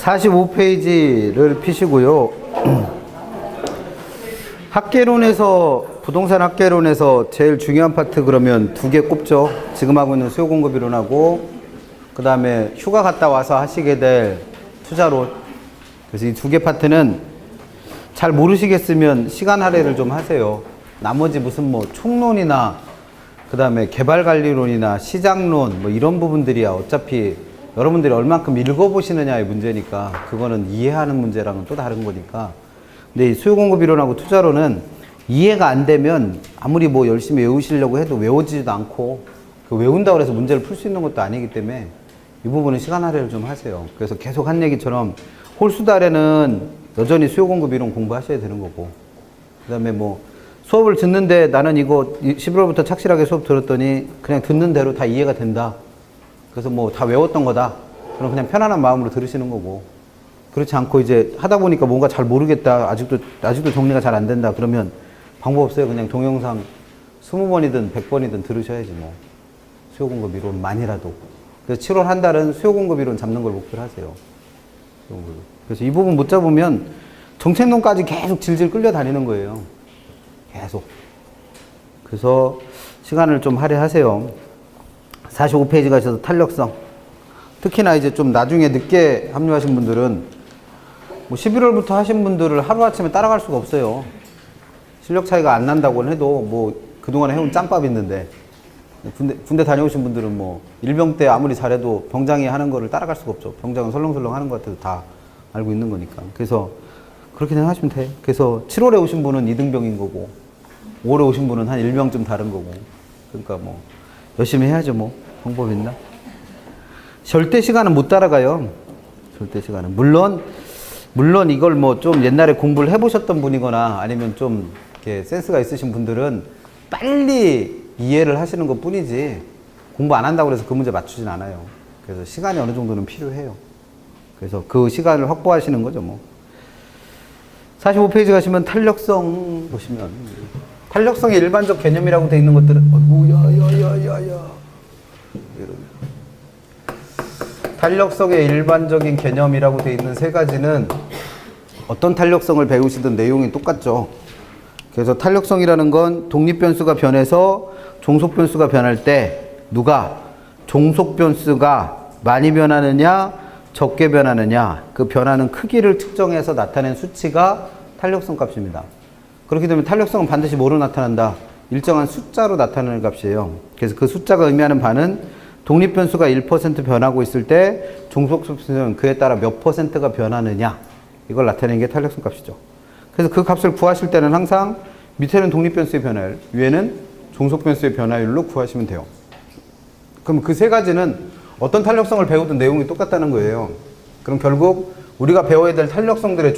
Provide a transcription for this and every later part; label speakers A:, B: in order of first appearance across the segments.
A: 45페이지를 피시고요. 학계론에서, 부동산 학계론에서 제일 중요한 파트 그러면 두 개 꼽죠. 지금 하고 있는 수요 공급 이론하고, 그 다음에 휴가 갔다 와서 하시게 될 투자론. 그래서 이 두 개 파트는 잘 모르시겠으면 시간 할애를 좀 하세요. 나머지 무슨 뭐 총론이나, 그 다음에 개발관리론이나 시장론, 뭐 이런 부분들이야 어차피 여러분들이 얼만큼 읽어보시느냐의 문제니까, 그거는 이해하는 문제랑은 또 다른 거니까. 근데 이 수요공급 이론하고 투자론은 이해가 안 되면 아무리 뭐 열심히 외우시려고 해도 외워지지도 않고, 그 외운다고 해서 문제를 풀 수 있는 것도 아니기 때문에 이 부분은 시간 할애를 좀 하세요. 그래서 계속 한 얘기처럼 홀수달에는 여전히 수요공급 이론 공부하셔야 되는 거고, 그 다음에 뭐 수업을 듣는데 나는 이거 11월부터 착실하게 수업 들었더니 그냥 듣는 대로 다 이해가 된다. 그래서 뭐 다 외웠던 거다. 그럼 그냥 편안한 마음으로 들으시는 거고, 그렇지 않고 이제 하다 보니까 뭔가 잘 모르겠다. 아직도 정리가 잘 안 된다. 그러면 방법 없어요. 그냥 동영상 20번이든 100번이든 들으셔야지 뭐. 수요공급 이론만이라도. 그래서 7월 한 달은 수요공급 이론 잡는 걸 목표로 하세요. 그래서 이 부분 못 잡으면 정책론까지 계속 질질 끌려다니는 거예요. 계속. 그래서 시간을 좀 할애하세요. 45페이지 가셔서 탄력성. 특히나 이제 좀 나중에 늦게 합류하신 분들은 뭐 11월부터 하신 분들을 하루아침에 따라갈 수가 없어요. 실력 차이가 안 난다고는 해도 뭐 그동안에 해온 짬밥 있는데, 군대 다녀오신 분들은 뭐 일병 때 아무리 잘해도 병장이 하는 거를 따라갈 수가 없죠. 병장은 설렁설렁 하는 것 같아도 다 알고 있는 거니까. 그래서 그렇게 생각하시면 돼. 그래서 7월에 오신 분은 2등병인 거고, 5월에 오신 분은 한 1병 다른 거고. 그러니까 뭐 열심히 해야죠. 뭐 방법 있나? 절대 시간은 못 따라가요. 절대 시간은. 물론 이걸 뭐 좀 옛날에 공부를 해보셨던 분이거나 아니면 좀 이렇게 센스가 있으신 분들은 빨리 이해를 하시는 것 뿐이지, 공부 안 한다고 해서 그 문제 맞추진 않아요. 그래서 시간이 어느 정도는 필요해요. 그래서 그 시간을 확보하시는 거죠, 뭐. 45페이지 가시면 탄력성 보시면, 탄력성의 일반적 개념이라고 돼 있는 것들은, 야야야야야. 탄력성의 일반적인 개념이라고 돼 있는 세 가지는 어떤 탄력성을 배우시든 내용이 똑같죠. 그래서 탄력성이라는 건 독립변수가 변해서 종속변수가 변할 때 누가 종속변수가 많이 변하느냐 적게 변하느냐, 그 변하는 크기를 측정해서 나타낸 수치가 탄력성 값입니다. 그렇기 때문에 탄력성은 반드시 뭐로 나타난다? 일정한 숫자로 나타나는 값이에요. 그래서 그 숫자가 의미하는 바는 독립변수가 1% 변하고 있을 때 종속변수는 그에 따라 몇 %가 변하느냐, 이걸 나타내는 게 탄력성 값이죠. 그래서 그 값을 구하실 때는 항상 밑에는 독립변수의 변화율, 위에는 종속변수의 변화율로 구하시면 돼요. 그럼 그 세 가지는 어떤 탄력성을 배우든 내용이 똑같다는 거예요. 그럼 결국 우리가 배워야 될 탄력성들의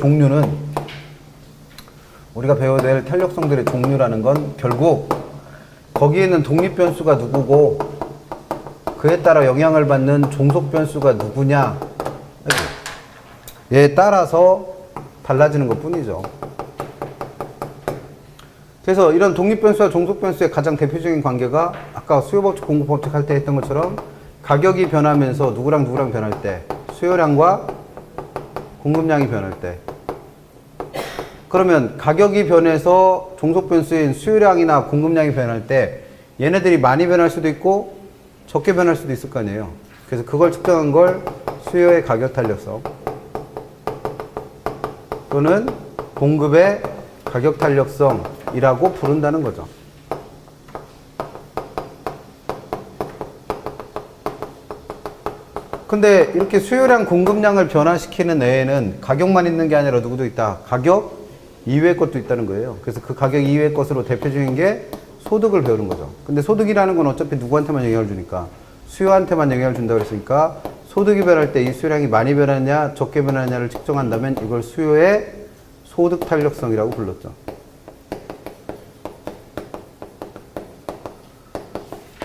A: 종류라는 건 결국 거기에 있는 독립변수가 누구고 그에 따라 영향을 받는 종속변수가 누구냐에 따라서 달라지는 것 뿐이죠. 그래서 이런 독립변수와 종속변수의 가장 대표적인 관계가 아까 수요법칙, 공급법칙 할 때 했던 것처럼 가격이 변하면서 누구랑 변할 때, 수요량과 공급량이 변할 때, 그러면 가격이 변해서 종속변수인 수요량이나 공급량이 변할 때 얘네들이 많이 변할 수도 있고 적게 변할 수도 있을 거 아니에요. 그래서 그걸 측정한 걸 수요의 가격 탄력성 또는 공급의 가격 탄력성이라고 부른다는 거죠. 근데 이렇게 수요량, 공급량을 변화시키는 애에는 가격만 있는 게 아니라 누구도 있다. 가격 이외의 것도 있다는 거예요. 그래서 그 가격 이외의 것으로 대표적인 게 소득을 배우는 거죠. 근데 소득이라는 건 어차피 누구한테만 영향을 주니까 수요한테만 영향을 준다고 그랬으니까 소득이 변할 때 이 수요량이 많이 변하느냐 적게 변하느냐를 측정한다면 이걸 수요의 소득 탄력성이라고 불렀죠.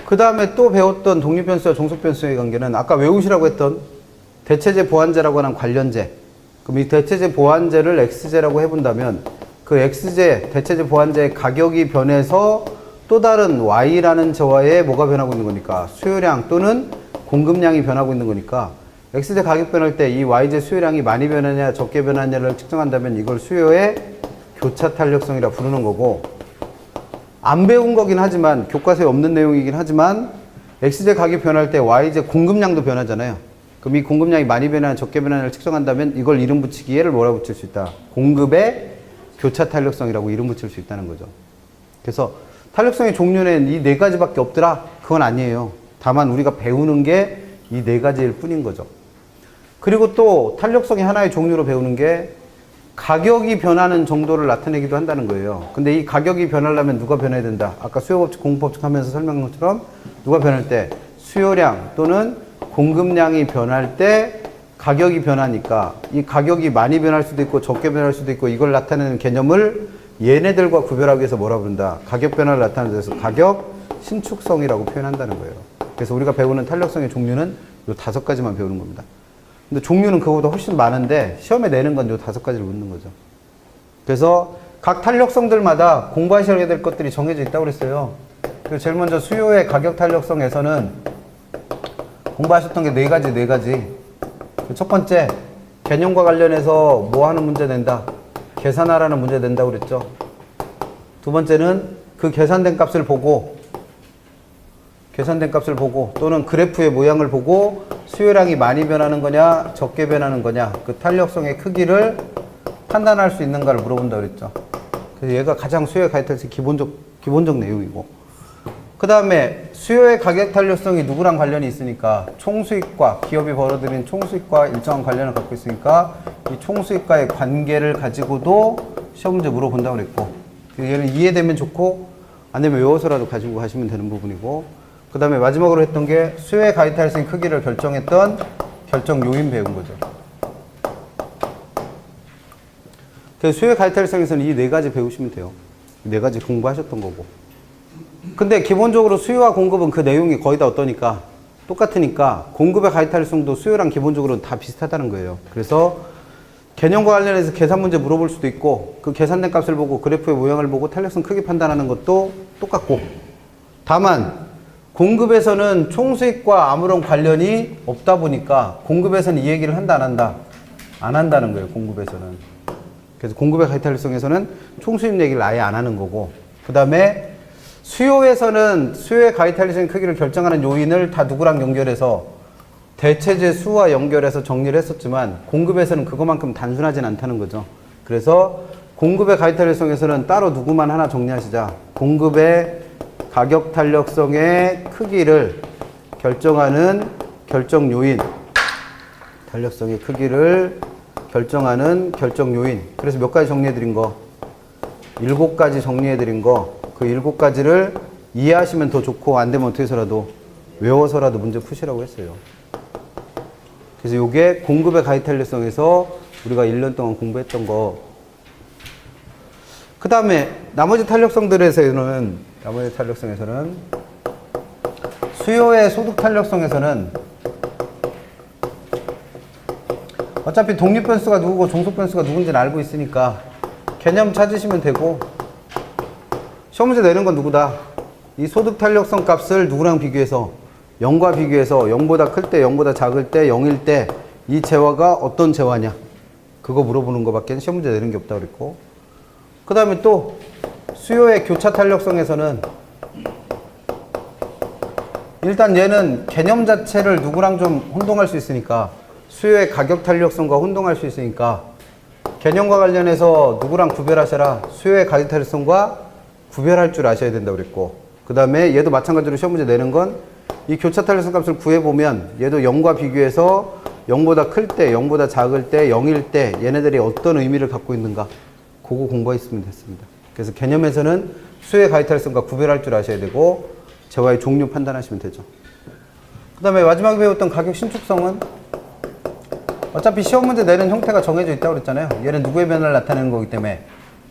A: 그 다음에 또 배웠던 독립변수와 종속변수의 관계는 아까 외우시라고 했던 대체제 보완제라고 하는 관련제. 그럼 이 대체제 보완제를 X제라고 해본다면 그 X제, 대체제 보완제의 가격이 변해서 또 다른 Y라는 저하에 뭐가 변하고 있는 거니까? 수요량 또는 공급량이 변하고 있는 거니까 X제 가격 변할 때 이 Y제 수요량이 많이 변하냐 적게 변하냐를 측정한다면 이걸 수요의 교차 탄력성이라 부르는 거고, 안 배운 거긴 하지만 교과서에 없는 내용이긴 하지만 X제 가격 변할 때 Y제 공급량도 변하잖아요. 그럼 이 공급량이 많이 변하냐 적게 변하냐를 측정한다면 이걸 이름 붙이기, 얘를 뭐라고 붙일 수 있다? 공급의 교차 탄력성이라고 이름 붙일 수 있다는 거죠. 그래서 탄력성의 종류는 이 네 가지밖에 없더라? 그건 아니에요. 다만 우리가 배우는 게 이 네 가지일 뿐인 거죠. 그리고 또 탄력성의 하나의 종류로 배우는 게 가격이 변하는 정도를 나타내기도 한다는 거예요. 근데 이 가격이 변하려면 누가 변해야 된다? 아까 수요법칙, 공급법칙 하면서 설명한 것처럼 누가 변할 때? 수요량 또는 공급량이 변할 때 가격이 변하니까 이 가격이 많이 변할 수도 있고 적게 변할 수도 있고 이걸 나타내는 개념을 얘네들과 구별하기 위해서 뭐라 부른다? 가격 변화를 나타내는 데서 가격 신축성이라고 표현한다는 거예요. 그래서 우리가 배우는 탄력성의 종류는 요 5가지만 배우는 겁니다. 근데 종류는 그거보다 훨씬 많은데 시험에 내는 건 요 5가지를 묻는 거죠. 그래서 각 탄력성들마다 공부하셔야 될 것들이 정해져 있다고 그랬어요. 그리고 제일 먼저 수요의 가격 탄력성에서는 공부하셨던 게 네 가지. 첫 번째, 개념과 관련해서 뭐 하는 문제 낸다? 계산하라는 문제 낸다고 그랬죠. 두 번째는 그 계산된 값을 보고 또는 그래프의 모양을 보고 수요량이 많이 변하는 거냐 적게 변하는 거냐 그 탄력성의 크기를 판단할 수 있는가를 물어본다고 그랬죠. 그래서 얘가 가장 수요의 가격 탄력성의 기본적 내용이고, 그 다음에 수요의 가격 탄력성이 누구랑 관련이 있으니까 총수익과, 기업이 벌어들인 총수익과 일정한 관련을 갖고 있으니까 이 총수익과의 관계를 가지고도 시험 문제 물어본다고 그랬고, 얘는 이해되면 좋고 안 되면 외워서라도 가지고 가시면 되는 부분이고, 그 다음에 마지막으로 했던 게 수요의 가격 탄력성의 크기를 결정했던 결정 요인 배운 거죠. 그래서 수요의 가격 탄력성에서는 이 네 가지 배우시면 돼요. 이 네 가지 공부하셨던 거고. 근데 기본적으로 수요와 공급은 그 내용이 거의 다 어떠니까 똑같으니까 공급의 가격 탄력성도 수요랑 기본적으로 다 비슷하다는 거예요. 그래서 개념과 관련해서 계산 문제 물어볼 수도 있고 그 계산된 값을 보고 그래프의 모양을 보고 탄력성 크기 판단하는 것도 똑같고, 다만 공급에서는 총수익과 아무런 관련이 없다 보니까 공급에서는 이 얘기를 한다 안 한다? 안 한다는 거예요. 공급에서는. 그래서 공급의 가격 탄력성에서는 총수익 얘기를 아예 안 하는 거고, 그 다음에 수요에서는 수요의 가격 탄력성 크기를 결정하는 요인을 다 누구랑 연결해서 대체제 수와 연결해서 정리를 했었지만 공급에서는 그것만큼 단순하진 않다는 거죠. 그래서 공급의 가격 탄력성에서는 따로 누구만 하나 정리하시자. 공급의 가격 탄력성의 크기를 결정하는 결정 요인, 탄력성의 크기를 결정하는 결정 요인. 그래서 몇 가지 정리해드린 거, 7가지 정리해드린 거, 그 7가지를 이해하시면 더 좋고 안 되면 어떻게 해서라도 외워서라도 문제 푸시라고 했어요. 그래서 이게 공급의 가격 탄력성에서 우리가 1년 동안 공부했던 거. 그 다음에 나머지 탄력성에서는 수요의 소득 탄력성에서는 어차피 독립 변수가 누구고 종속 변수가 누군지는 알고 있으니까 개념 찾으시면 되고, 시험 문제 내는 건 누구다? 이 소득 탄력성 값을 누구랑 비교해서? 0과 비교해서 0보다 클 때, 0보다 작을 때, 0일 때 이 재화가 어떤 재화냐? 그거 물어보는 거밖에 시험 문제 내는 게 없다고 그랬고, 그 다음에 또 수요의 교차 탄력성에서는 일단 얘는 개념 자체를 누구랑 좀 혼동할 수 있으니까 수요의 가격 탄력성과 혼동할 수 있으니까 개념과 관련해서 누구랑 구별하셔라. 수요의 가격 탄력성과 구별할 줄 아셔야 된다고 그랬고, 그 다음에 얘도 마찬가지로 시험 문제 내는 건 이 교차 탄력성 값을 구해보면 얘도 0과 비교해서 0보다 클 때, 0보다 작을 때, 0일 때 얘네들이 어떤 의미를 갖고 있는가, 그거 공부했으면 됐습니다. 그래서 개념에서는 수요의 가격 탄력성과 구별할 줄 아셔야 되고 재화의 종류 판단하시면 되죠. 그 다음에 마지막에 배웠던 가격 신축성은 어차피 시험 문제 내는 형태가 정해져 있다고 그랬잖아요. 얘는 누구의 변화를 나타내는 거기 때문에,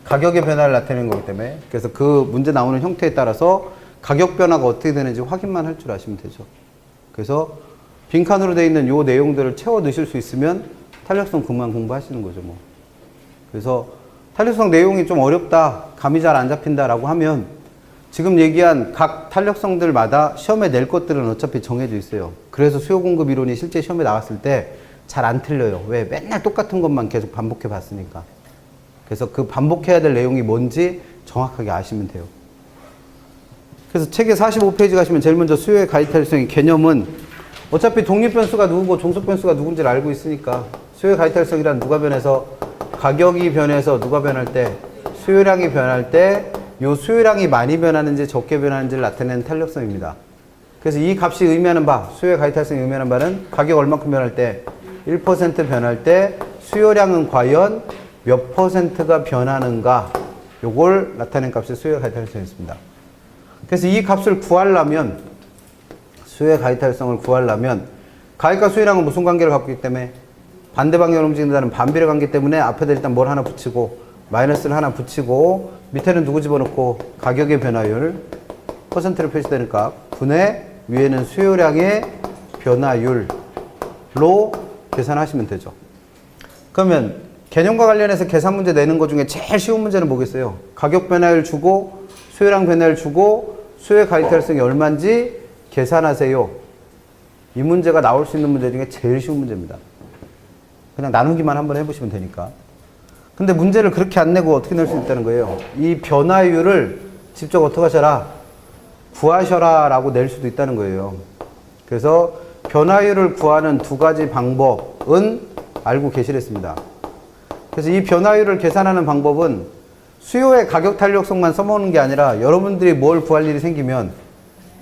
A: 가격의 변화를 나타내는 거기 때문에, 그래서 그 문제 나오는 형태에 따라서 가격 변화가 어떻게 되는지 확인만 할 줄 아시면 되죠. 그래서 빈칸으로 되어 있는 요 내용들을 채워 넣으실 수 있으면 탄력성 그만 공부하시는 거죠, 뭐. 그래서 탄력성 내용이 좀 어렵다, 감이 잘 안 잡힌다라고 하면 지금 얘기한 각 탄력성들마다 시험에 낼 것들은 어차피 정해져 있어요. 그래서 수요 공급 이론이 실제 시험에 나왔을 때 잘 안 틀려요. 왜? 맨날 똑같은 것만 계속 반복해 봤으니까. 그래서 그 반복해야 될 내용이 뭔지 정확하게 아시면 돼요. 그래서 책에 45페이지 가시면 제일 먼저 수요의 가이탈성의 개념은 어차피 독립변수가 누구고 종속변수가 누군지를 알고 있으니까 수요의 가이탈성이란 누가 변해서 가격이 변해서 누가 변할 때 수요량이 변할 때 요 수요량이 많이 변하는지 적게 변하는지를 나타내는 탄력성입니다. 그래서 이 값이 의미하는 바, 수요의 가이탈성이 의미하는 바는 가격 얼마큼 변할 때 1% 변할 때 수요량은 과연 몇 %가 변하는가 요걸 나타낸 값이 수요의 가이탈성이었습니다. 그래서 이 값을 구하려면 수요의 가이탈성을 구하려면 가격과 수요량은 무슨 관계를 갖고 있기 때문에 반대 방향으로 움직인다는 반비례 관계 때문에 앞에다 일단 뭘 하나 붙이고 마이너스를 하나 붙이고 밑에는 누구 집어넣고 가격의 변화율 퍼센트로 표시되는 값 분의 위에는 수요량의 변화율로 계산하시면 되죠. 그러면 개념과 관련해서 계산 문제 내는 것 중에 제일 쉬운 문제는 뭐겠어요? 가격 변화율 주고 수요량 변화율 주고 수요의 가이탈성이 얼마인지 계산하세요. 이 문제가 나올 수 있는 문제 중에 제일 쉬운 문제입니다. 그냥 나누기만 한번 해보시면 되니까. 근데 문제를 그렇게 안 내고 어떻게 낼 수 있다는 거예요? 이 변화율을 직접 어떻게 하셔라? 구하셔라 라고 낼 수도 있다는 거예요. 그래서 변화율을 구하는 두 가지 방법은 알고 계시랬습니다. 그래서 이 변화율을 계산하는 방법은 수요의 가격 탄력성만 써먹는 게 아니라 여러분들이 뭘 구할 일이 생기면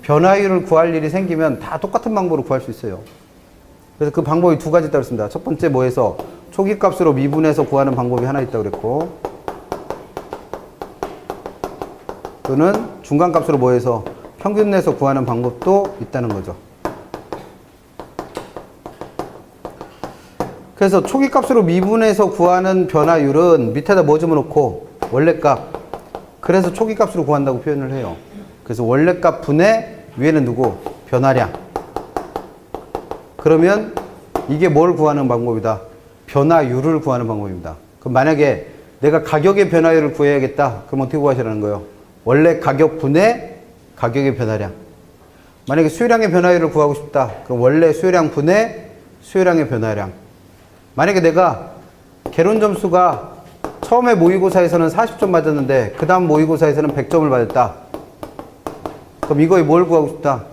A: 변화율을 구할 일이 생기면 다 똑같은 방법으로 구할 수 있어요. 그래서 그 방법이 두 가지 있다고 했습니다. 첫 번째 뭐해서 초기값으로 미분해서 구하는 방법이 하나 있다고 그랬고 또는 중간값으로 뭐해서 평균 내서 구하는 방법도 있다는 거죠. 그래서 초기값으로 미분해서 구하는 변화율은 밑에다 뭐 집어넣고 원래값 그래서 초기값으로 구한다고 표현을 해요. 그래서 원래값 분의 위에는 누구? 변화량. 그러면 이게 뭘 구하는 방법이다? 변화율을 구하는 방법입니다. 그럼 만약에 내가 가격의 변화율을 구해야겠다. 그럼 어떻게 구하시라는 거예요? 원래 가격 분의 가격의 변화량. 만약에 수요량의 변화율을 구하고 싶다. 그럼 원래 수요량 분의 수요량의 변화량. 만약에 내가 개론 점수가 처음에 모의고사에서는 40점 맞았는데 그 다음 모의고사에서는 100점을 받았다. 그럼 이거에 뭘 구하고 싶다?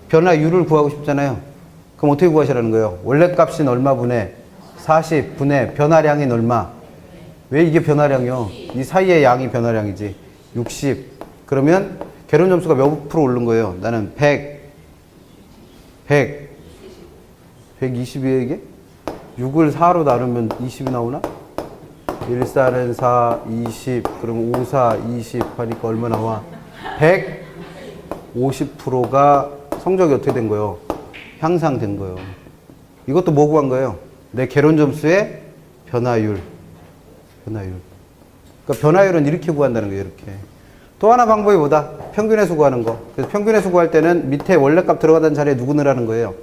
A: 변화율을 구하고 싶잖아요. 그럼 어떻게 구하시라는 거예요? 원래 값인 얼마 분의 40 분의 변화량인 얼마? 왜 이게 변화량이요? 이 사이의 양이 변화량이지. 60. 그러면 개론 점수가 몇 프로 오른 거예요? 나는 120이에요 이게? 6을 4로 나누면 20이 나오나? 1, 4는 4, 20. 그럼 5, 4, 20 하니까 얼마 나와? 150%가 성적이 어떻게 된 거예요? 향상된 거예요. 이것도 뭐 구한 거예요? 내 개론 점수의 변화율. 그러니까 변화율은 이렇게 구한다는 거예요. 이렇게. 또 하나 방법이 뭐다? 평균해수 구하는 거. 그래서 평균해수 구할 때는 밑에 원래값 들어가던 자리에 누구 넣으라는 거예요?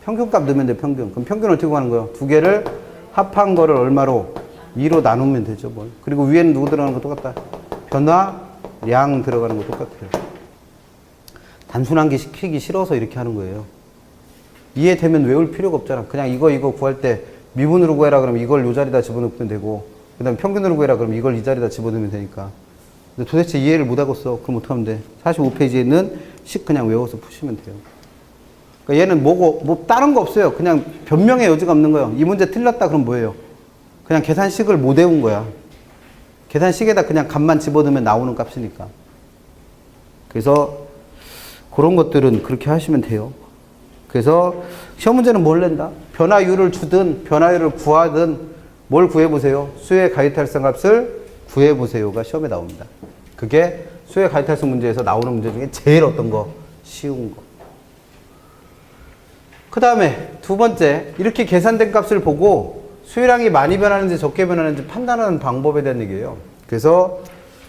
A: 평균값 넣으면 돼, 평균. 그럼 평균을 어떻게 구하는 거예요? 두 개를 합한 거를 얼마로? 2로 나누면 되죠, 뭘. 그리고 위에는 누구 들어가는 거 똑같다? 변화량 들어가는 거 똑같아요. 단순한 게 시키기 싫어서 이렇게 하는 거예요. 이해되면 외울 필요가 없잖아. 그냥 이거 구할 때 미분으로 구해라 그러면 이걸 이 자리에다 집어넣으면 되고 그 다음에 평균으로 구해라 그러면 이걸 이 자리에다 집어넣으면 되니까. 근데 도대체 이해를 못하겠어. 그럼 어떡하면 돼? 45페이지에 있는 식 그냥 외워서 푸시면 돼요. 그러니까 얘는 뭐 다른 거 없어요. 그냥 변명의 여지가 없는 거예요. 이 문제 틀렸다 그럼 뭐예요? 그냥 계산식을 못 외운 거야. 계산식에다 그냥 값만 집어넣으면 나오는 값이니까. 그래서 그런 것들은 그렇게 하시면 돼요. 그래서 시험 문제는 뭘 낸다? 변화율을 주든 변화율을 구하든 뭘 구해보세요? 수요의 가이탈성 값을 구해보세요가 시험에 나옵니다. 그게 수요의 가이탈성 문제에서 나오는 문제 중에 제일 어떤 거? 쉬운 거. 그 다음에 두 번째, 이렇게 계산된 값을 보고 수요량이 많이 변하는지 적게 변하는지 판단하는 방법에 대한 얘기예요. 그래서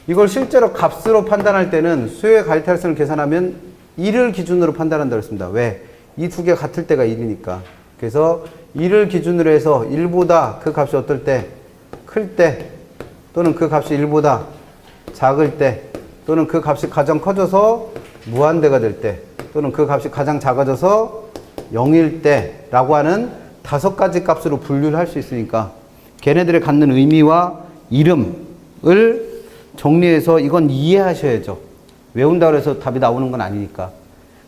A: 이걸 실제로 값으로 판단할 때는 수요의 가이탈성을 계산하면 1을 기준으로 판단한다고 했습니다. 왜? 이 두 개 같을 때가 1이니까. 그래서 1을 기준으로 해서 1보다 그 값이 어떨 때? 클 때, 또는 그 값이 1보다 작을 때 또는 그 값이 가장 커져서 무한대가 될 때, 또는 그 값이 가장 작아져서 0일 때라고 하는 5가지 값으로 분류를 할 수 있으니까 걔네들이 갖는 의미와 이름을 정리해서 이건 이해하셔야죠. 외운다고 해서 답이 나오는 건 아니니까.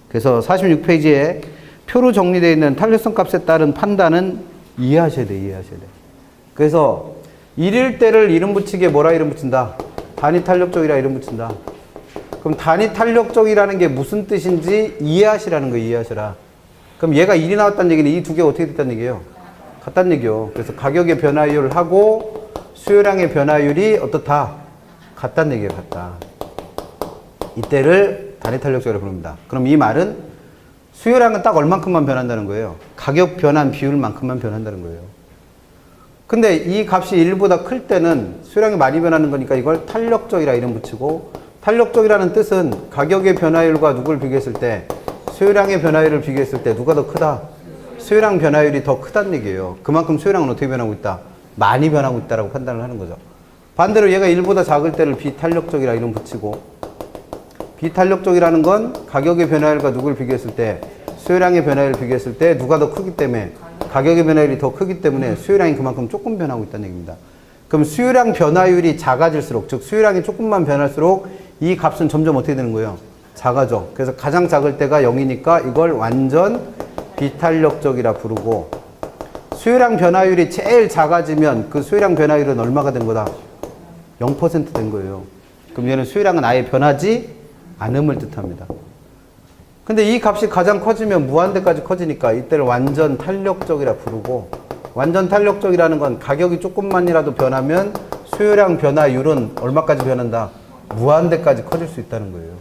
A: 그래서 46페이지에 표로 정리되어 있는 탄력성 값에 따른 판단은 이해하셔야 돼, 이해하셔야 돼. 그래서 1일 때를 이름 붙이기에 뭐라 이름 붙인다? 단위 탄력적이라 이름 붙인다. 그럼 단위 탄력적이라는 게 무슨 뜻인지 이해하시라는 거예요, 이해하시라. 그럼 얘가 1이 나왔다는 얘기는 이 두 개가 어떻게 됐다는 얘기예요? 같다는 얘기요. 그래서 가격의 변화율 하고 수요량의 변화율이 어떻다? 같다는 얘기예요, 같다. 이때를 단위 탄력적이라고 부릅니다. 그럼 이 말은 수요량은 딱 얼만큼만 변한다는 거예요. 가격 변환 비율만큼만 변한다는 거예요. 근데 이 값이 1보다 클 때는 수요량이 많이 변하는 거니까 이걸 탄력적이라 이름 붙이고, 탄력적이라는 뜻은 가격의 변화율과 누굴 비교했을 때, 수요량의 변화율을 비교했을 때 누가 더 크다? 수요량 변화율이 더 크다는 얘기예요. 그만큼 수요량은 어떻게 변하고 있다? 많이 변하고 있다라고 판단을 하는 거죠. 반대로 얘가 1보다 작을 때를 비탄력적이라 이름 붙이고, 비탄력적이라는 건 가격의 변화율과 누굴 비교했을 때, 수요량의 변화율을 비교했을 때 누가 더 크기 때문에, 가격의 변화율이 더 크기 때문에 수요량이 그만큼 조금 변하고 있다는 얘기입니다. 그럼 수요량 변화율이 작아질수록, 즉 수요량이 조금만 변할수록 이 값은 점점 어떻게 되는 거예요? 작아져. 그래서 가장 작을 때가 0이니까 이걸 완전 비탄력적이라 부르고, 수요량 변화율이 제일 작아지면 그 수요량 변화율은 얼마가 된 거다? 0% 된 거예요. 그럼 얘는 수요량은 아예 변하지 않음을 뜻합니다. 근데 이 값이 가장 커지면 무한대까지 커지니까 이때를 완전 탄력적이라 부르고, 완전 탄력적이라는 건 가격이 조금만이라도 변하면 수요량 변화율은 얼마까지 변한다? 무한대까지 커질 수 있다는 거예요.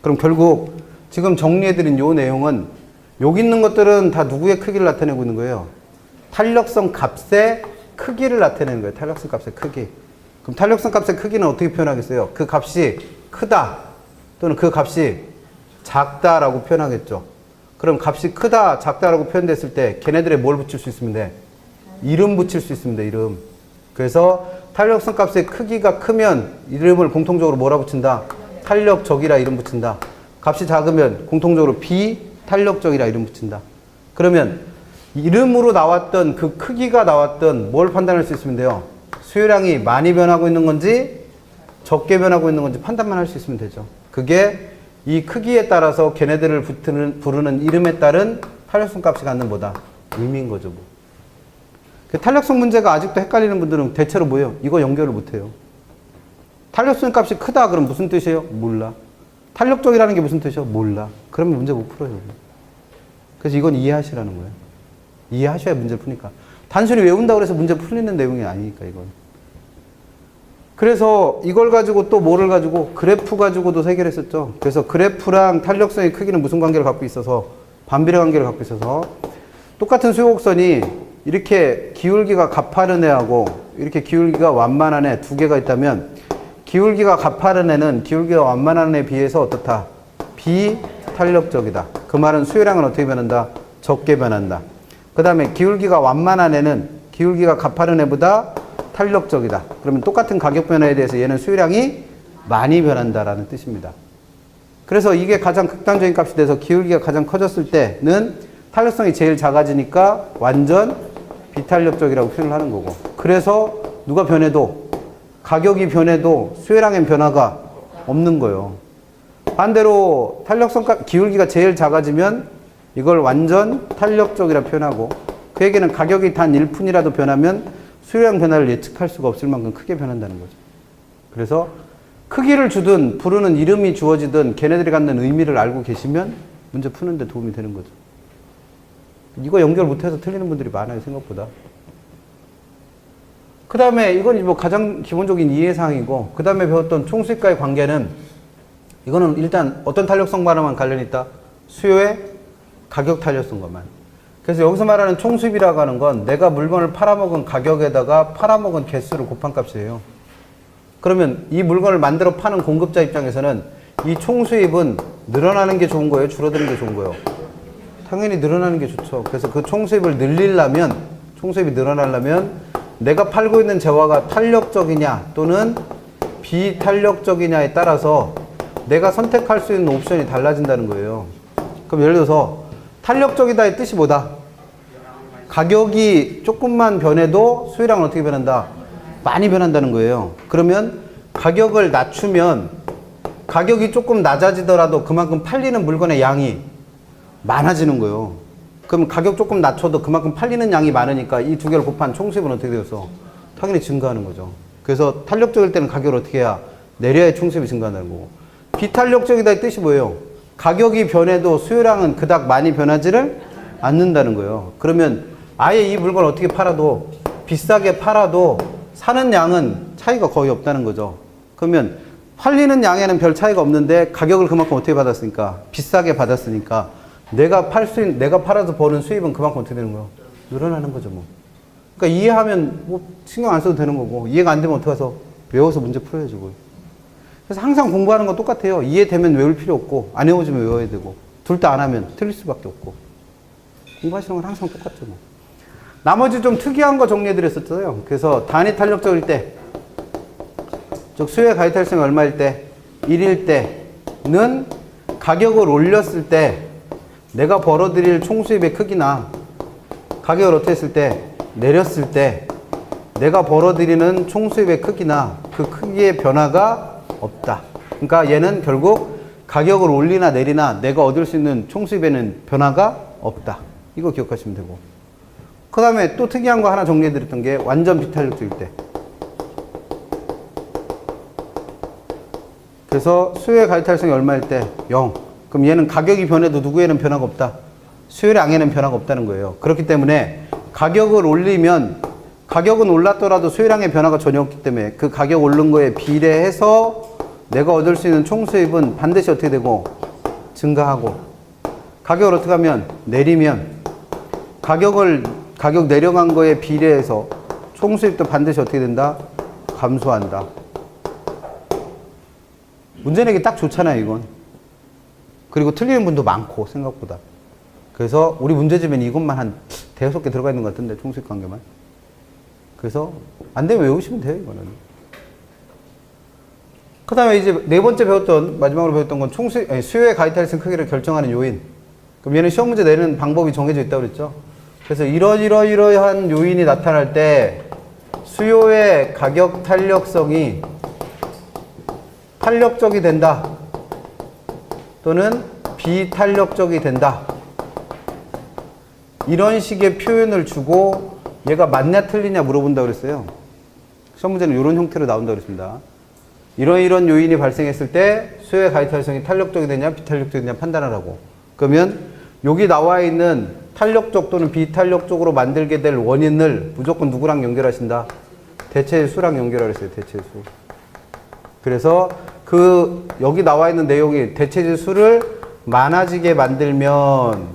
A: 그럼 결국 지금 정리해드린 요 내용은 여기 있는 것들은 다 누구의 크기를 나타내고 있는 거예요? 탄력성 값의 크기를 나타내는 거예요. 탄력성 값의 크기. 그럼 탄력성 값의 크기는 어떻게 표현하겠어요? 그 값이 크다 또는 그 값이 작다라고 표현하겠죠. 그럼 값이 크다, 작다라고 표현됐을 때 걔네들에 뭘 붙일 수 있으면 돼? 이름 붙일 수 있습니다. 이름. 그래서 탄력성 값의 크기가 크면 이름을 공통적으로 뭐라 붙인다? 탄력적이라 이름 붙인다. 값이 작으면 공통적으로 비탄력적이라 이름 붙인다. 그러면 이름으로 나왔던 그 크기가 나왔던 뭘 판단할 수 있으면 돼요? 수요량이 많이 변하고 있는 건지 적게 변하고 있는 건지 판단만 할 수 있으면 되죠. 그게 이 크기에 따라서 걔네들을 부르는 이름에 따른 탄력성 값이 갖는 뭐다? 의미인 거죠. 뭐. 그 탄력성 문제가 아직도 헷갈리는 분들은 대체로 뭐예요? 이거 연결을 못해요. 탄력성 값이 크다 그럼 무슨 뜻이에요? 몰라. 탄력적이라는 게 무슨 뜻이에요? 몰라. 그러면 문제 못 풀어요. 그래서 이건 이해하시라는 거예요. 이해하셔야 문제를 푸니까. 단순히 외운다고 해서 문제 풀리는 내용이 아니니까 이건. 그래서 이걸 가지고 또 뭐를 가지고 그래프 가지고도 해결했었죠. 그래서 그래프랑 탄력성의 크기는 무슨 관계를 갖고 있어서 반비례 관계를 갖고 있어서 똑같은 수요곡선이 이렇게 기울기가 가파른 애하고 이렇게 기울기가 완만한 애 두 개가 있다면 기울기가 가파른 애는 기울기가 완만한 애에 비해서 어떻다? 비탄력적이다. 그 말은 수요량은 어떻게 변한다? 적게 변한다. 그 다음에 기울기가 완만한 애는 기울기가 가파른 애보다 탄력적이다. 그러면 똑같은 가격 변화에 대해서 얘는 수요량이 많이 변한다라는 뜻입니다. 그래서 이게 가장 극단적인 값이 돼서 기울기가 가장 커졌을 때는 탄력성이 제일 작아지니까 완전 비탄력적이라고 표현을 하는 거고. 그래서 누가 변해도 가격이 변해도 수요량엔 변화가 없는 거예요. 반대로 탄력성 값, 기울기가 제일 작아지면 이걸 완전 탄력적이라 표현하고 그 얘기는 가격이 단 1푼이라도 변하면 수요량 변화를 예측할 수가 없을 만큼 크게 변한다는 거죠. 그래서 크기를 주든 부르는 이름이 주어지든 걔네들이 갖는 의미를 알고 계시면 문제 푸는 데 도움이 되는 거죠. 이거 연결 못해서 틀리는 분들이 많아요, 생각보다. 그 다음에 이건 뭐 가장 기본적인 이해사항이고, 그 다음에 배웠던 총수입과의 관계는 이거는 일단 어떤 탄력성과만 관련이 있다? 수요의 가격 탄력성과만. 그래서 여기서 말하는 총수입이라고 하는 건 내가 물건을 팔아먹은 가격에다가 팔아먹은 개수를 곱한 값이에요. 그러면 이 물건을 만들어 파는 공급자 입장에서는 이 총수입은 늘어나는 게 좋은 거예요? 줄어드는 게 좋은 거예요? 당연히 늘어나는 게 좋죠. 그래서 그 총수입을 늘리려면, 총수입이 늘어나려면 내가 팔고 있는 재화가 탄력적이냐 또는 비탄력적이냐에 따라서 내가 선택할 수 있는 옵션이 달라진다는 거예요. 그럼 예를 들어서 탄력적이다의 뜻이 뭐다? 가격이 조금만 변해도 수요량은 어떻게 변한다? 많이 변한다는 거예요. 그러면 가격을 낮추면 가격이 조금 낮아지더라도 그만큼 팔리는 물건의 양이 많아지는 거예요. 그럼 가격 조금 낮춰도 그만큼 팔리는 양이 많으니까 이 두 개를 곱한 총수입은 어떻게 되었어? 당연히 증가하는 거죠. 그래서 탄력적일 때는 가격을 어떻게 해야? 내려야 총수입이 증가한다는 거고. 비탄력적이다의 뜻이 뭐예요? 가격이 변해도 수요량은 그닥 많이 변하지를 않는다는 거예요. 그러면 아예 이 물건을 어떻게 팔아도 비싸게 팔아도 사는 양은 차이가 거의 없다는 거죠. 그러면 팔리는 양에는 별 차이가 없는데 가격을 그만큼 어떻게 받았으니까? 비싸게 받았으니까 내가 팔아서 버는 수입은 그만큼 어떻게 되는 거예요? 늘어나는 거죠, 뭐. 그러니까 이해하면 뭐 신경 안 써도 되는 거고, 이해가 안 되면 어떻게 해서 외워서 문제 풀어야죠, 뭐. 그래서 항상 공부하는 건 똑같아요. 이해되면 외울 필요 없고, 안 외워지면 외워야 되고, 둘 다 안 하면 틀릴 수밖에 없고. 공부하시는 건 항상 똑같죠, 뭐. 나머지 좀 특이한 거 정리해드렸었어요. 그래서 단위 탄력적일 때, 즉 수요의 가격 탄력성이 얼마일 때? 1일 때는 가격을 올렸을 때 내가 벌어들일 총수입의 크기나 가격을 어떻게 했을 때? 내렸을 때 내가 벌어들이는 총수입의 크기나 그 크기의 변화가 없다. 그러니까 얘는 결국 가격을 올리나 내리나 내가 얻을 수 있는 총수입에는 변화가 없다. 이거 기억하시면 되고. 그 다음에 또 특이한 거 하나 정리해드렸던 게 완전 비탄력적일 때. 그래서 수요의 가격 탄력성이 얼마일 때? 0. 그럼 얘는 가격이 변해도 누구에는 변화가 없다. 수요량에는 변화가 없다는 거예요. 그렇기 때문에 가격을 올리면 가격은 올랐더라도 수요량의 변화가 전혀 없기 때문에 그 가격 오른 거에 비례해서 내가 얻을 수 있는 총수입은 반드시 어떻게 되고 증가하고, 가격을 어떻게 하면 내리면 가격 내려간 거에 비례해서 총수입도 반드시 어떻게 된다? 감소한다. 문제 내기 딱 좋잖아요, 이건. 그리고 틀리는 분도 많고, 생각보다. 그래서 우리 문제집에는 이것만 한 5개 들어가 있는 것 같은데, 총수입 관계만. 그래서 안 되면 외우시면 돼요, 이거는. 그 다음에 이제 네 번째 마지막으로 배웠던 건 수요의 가격 탄력성 크기를 결정하는 요인. 그럼 얘는 시험 문제 내는 방법이 정해져 있다고 그랬죠? 그래서 이러이러한 요인이 나타날 때 수요의 가격 탄력성이 탄력적이 된다 또는 비탄력적이 된다, 이런 식의 표현을 주고 얘가 맞냐 틀리냐 물어본다고 그랬어요. 시험 문제는 이런 형태로 나온다고 그랬습니다. 이런 요인이 발생했을 때 수요의 가격 탄력성이 탄력적이 되냐 비탄력적이 되냐 판단하라고. 그러면 여기 나와 있는 탄력적 또는 비탄력적으로 만들게 될 원인을 무조건 누구랑 연결하신다? 대체의 수랑 연결하랬어요. 대체의 수. 그래서 여기 나와 있는 내용이 대체의 수를 많아지게 만들면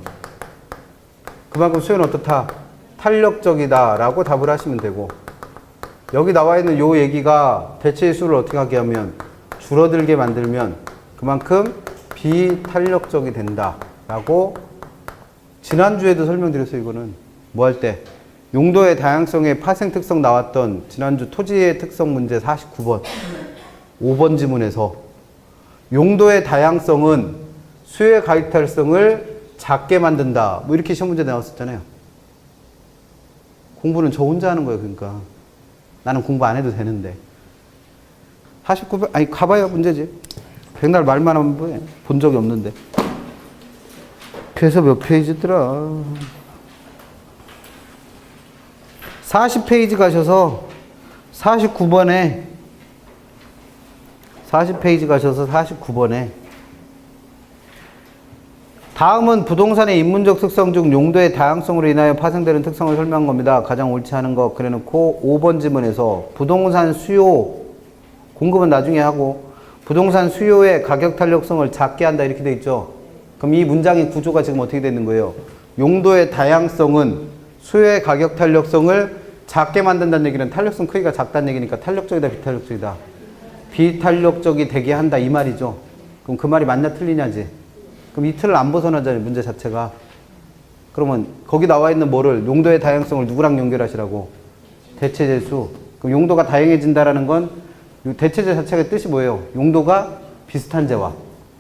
A: 그만큼 수요는 어떻다? 탄력적이다 라고 답을 하시면 되고, 여기 나와 있는 요 얘기가 대체의 수를 어떻게 하게 하면 줄어들게 만들면 그만큼 비탄력적이 된다 라고 지난주에도 설명드렸어요. 이거는 뭐 할 때? 용도의 다양성의 파생 특성 나왔던 지난주 토지의 특성 문제 49번 5번 지문에서 용도의 다양성은 수요의 가격 탄력성을 작게 만든다, 뭐 이렇게 시험 문제 나왔었잖아요. 공부는 저 혼자 하는 거예요. 그러니까 나는 공부 안 해도 되는데. 49번 아니 가봐야 문제지. 백날 말만 하면 본 적이 없는데. 그래서 몇 페이지더라? 40페이지 가셔서 49번에 40페이지 가셔서 49번에 다음은 부동산의 인문적 특성 중 용도의 다양성으로 인하여 파생되는 특성을 설명한 겁니다. 가장 옳지 않은 거 그래놓고 5번 지문에서 부동산 수요, 공급은 나중에 하고 부동산 수요의 가격 탄력성을 작게 한다 이렇게 돼 있죠. 그럼 이 문장의 구조가 지금 어떻게 되는 거예요? 용도의 다양성은 수요의 가격 탄력성을 작게 만든다는 얘기는 탄력성 크기가 작다는 얘기니까 탄력적이다 비탄력적이다? 비탄력적이 되게 한다 이 말이죠. 그럼 그 말이 맞냐 틀리냐지. 그럼 이 틀을 안 벗어나잖아요, 문제 자체가. 그러면 거기 나와 있는 뭐를, 용도의 다양성을 누구랑 연결하시라고? 대체재수. 그럼 용도가 다양해진다라는 건 이 대체재 자체가 뜻이 뭐예요? 용도가 비슷한 재화.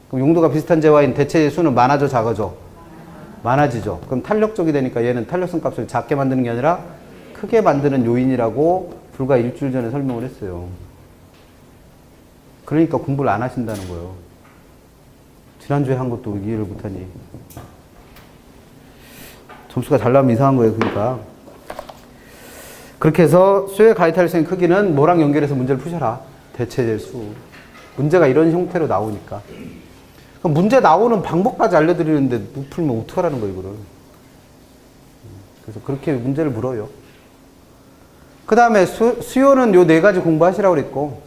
A: 그럼 용도가 비슷한 재화인 대체재 수는 많아져, 작아져? 많아지죠. 그럼 탄력적이 되니까 얘는 탄력성 값을 작게 만드는 게 아니라 크게 만드는 요인이라고 불과 일주일 전에 설명을 했어요. 그러니까 공부를 안 하신다는 거예요. 지난주에 한 것도 이해를 못하니. 점수가 잘 나오면 이상한 거예요. 그러니까. 그렇게 해서 수의 가이탈성의 크기는 뭐랑 연결해서 문제를 푸셔라. 대체재 수. 문제가 이런 형태로 나오니까. 그럼 문제 나오는 방법까지 알려드리는데 못 풀면 어떡하라는 거예요, 이거를. 그래서 그렇게 문제를 물어요. 그 다음에 수요는 요 네 가지 공부하시라고 그랬고,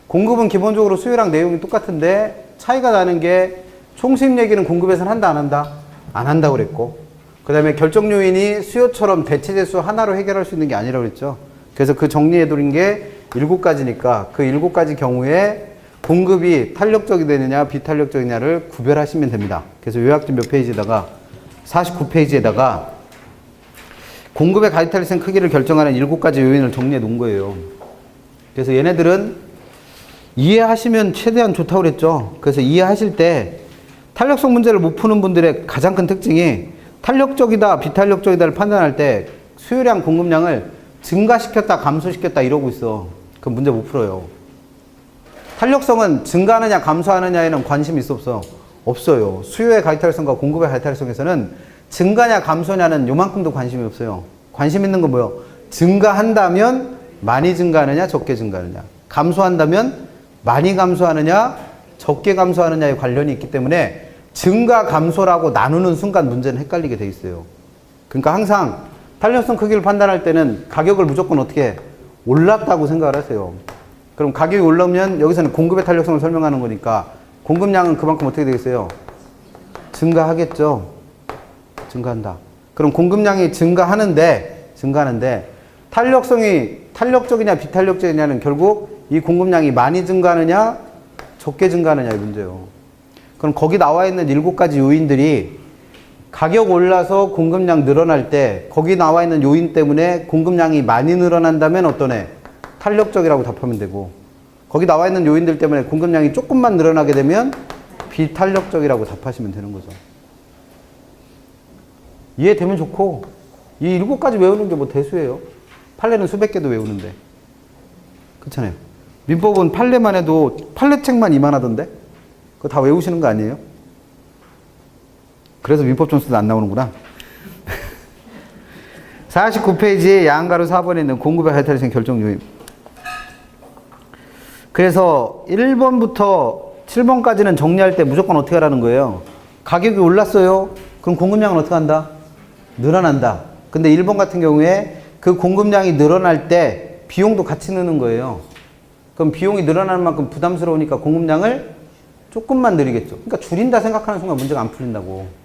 A: 공급은 기본적으로 수요랑 내용이 똑같은데 차이가 나는 게 총수입 얘기는 공급에서는 한다, 안 한다? 안 한다고 그랬고, 그 다음에 결정 요인이 수요처럼 대체재 수 하나로 해결할 수 있는 게 아니라고 그랬죠. 그래서 그 정리해드린 게 7가지니까 그 7가지 경우에 공급이 탄력적이 되느냐 비탄력적이냐를 구별하시면 됩니다. 그래서 요약집 몇 페이지에다가 49페이지에다가 공급의 가이탈성 크기를 결정하는 7가지 요인을 정리해 놓은 거예요. 그래서 얘네들은 이해하시면 최대한 좋다고 그랬죠. 그래서 이해하실 때 탄력성 문제를 못 푸는 분들의 가장 큰 특징이 탄력적이다 비탄력적이다를 판단할 때 수요량 공급량을 증가시켰다 감소시켰다 이러고 있어. 그럼 문제 못 풀어요. 탄력성은 증가하느냐 감소하느냐에는 관심이 있어 없어? 없어요. 수요의 가이탈성과 공급의 가이탈성에서는 증가냐 감소냐는 요만큼도 관심이 없어요. 관심 있는 건 뭐예요? 증가한다면 많이 증가하느냐 적게 증가하느냐, 감소한다면 많이 감소하느냐 적게 감소하느냐에 관련이 있기 때문에 증가 감소라고 나누는 순간 문제는 헷갈리게 돼 있어요. 그러니까 항상 탄력성 크기를 판단할 때는 가격을 무조건 어떻게 올랐다고 생각을 하세요. 그럼 가격이 올라오면 여기서는 공급의 탄력성을 설명하는 거니까 공급량은 그만큼 어떻게 되겠어요? 증가하겠죠. 증가한다. 그럼 공급량이 증가하는데 탄력성이 탄력적이냐 비탄력적이냐는 결국 이 공급량이 많이 증가하느냐 적게 증가하느냐의 문제예요. 그럼 거기 나와 있는 7가지 요인들이 가격 올라서 공급량 늘어날 때 거기 나와 있는 요인 때문에 공급량이 많이 늘어난다면 어떤 애? 탄력적이라고 답하면 되고, 거기 나와 있는 요인들 때문에 공급량이 조금만 늘어나게 되면 비탄력적이라고 답하시면 되는 거죠. 이해되면 좋고, 이 7가지 외우는 게 뭐 대수예요. 판례는 수백 개도 외우는데. 그렇잖아요. 민법은 판례만 해도 판례책만 이만하던데? 그거 다 외우시는 거 아니에요? 그래서 민법 점수도 안 나오는구나. 49페이지에 양가로 4번에 있는 공급의 가이탈성 결정 요인. 그래서 1번부터 7번까지는 정리할 때 무조건 어떻게 하라는 거예요? 가격이 올랐어요. 그럼 공급량은 어떻게 한다? 늘어난다. 근데 1번 같은 경우에 그 공급량이 늘어날 때 비용도 같이 느는 거예요. 그럼 비용이 늘어나는 만큼 부담스러우니까 공급량을 조금만 늘리겠죠. 그러니까 줄인다 생각하는 순간 문제가 안 풀린다고.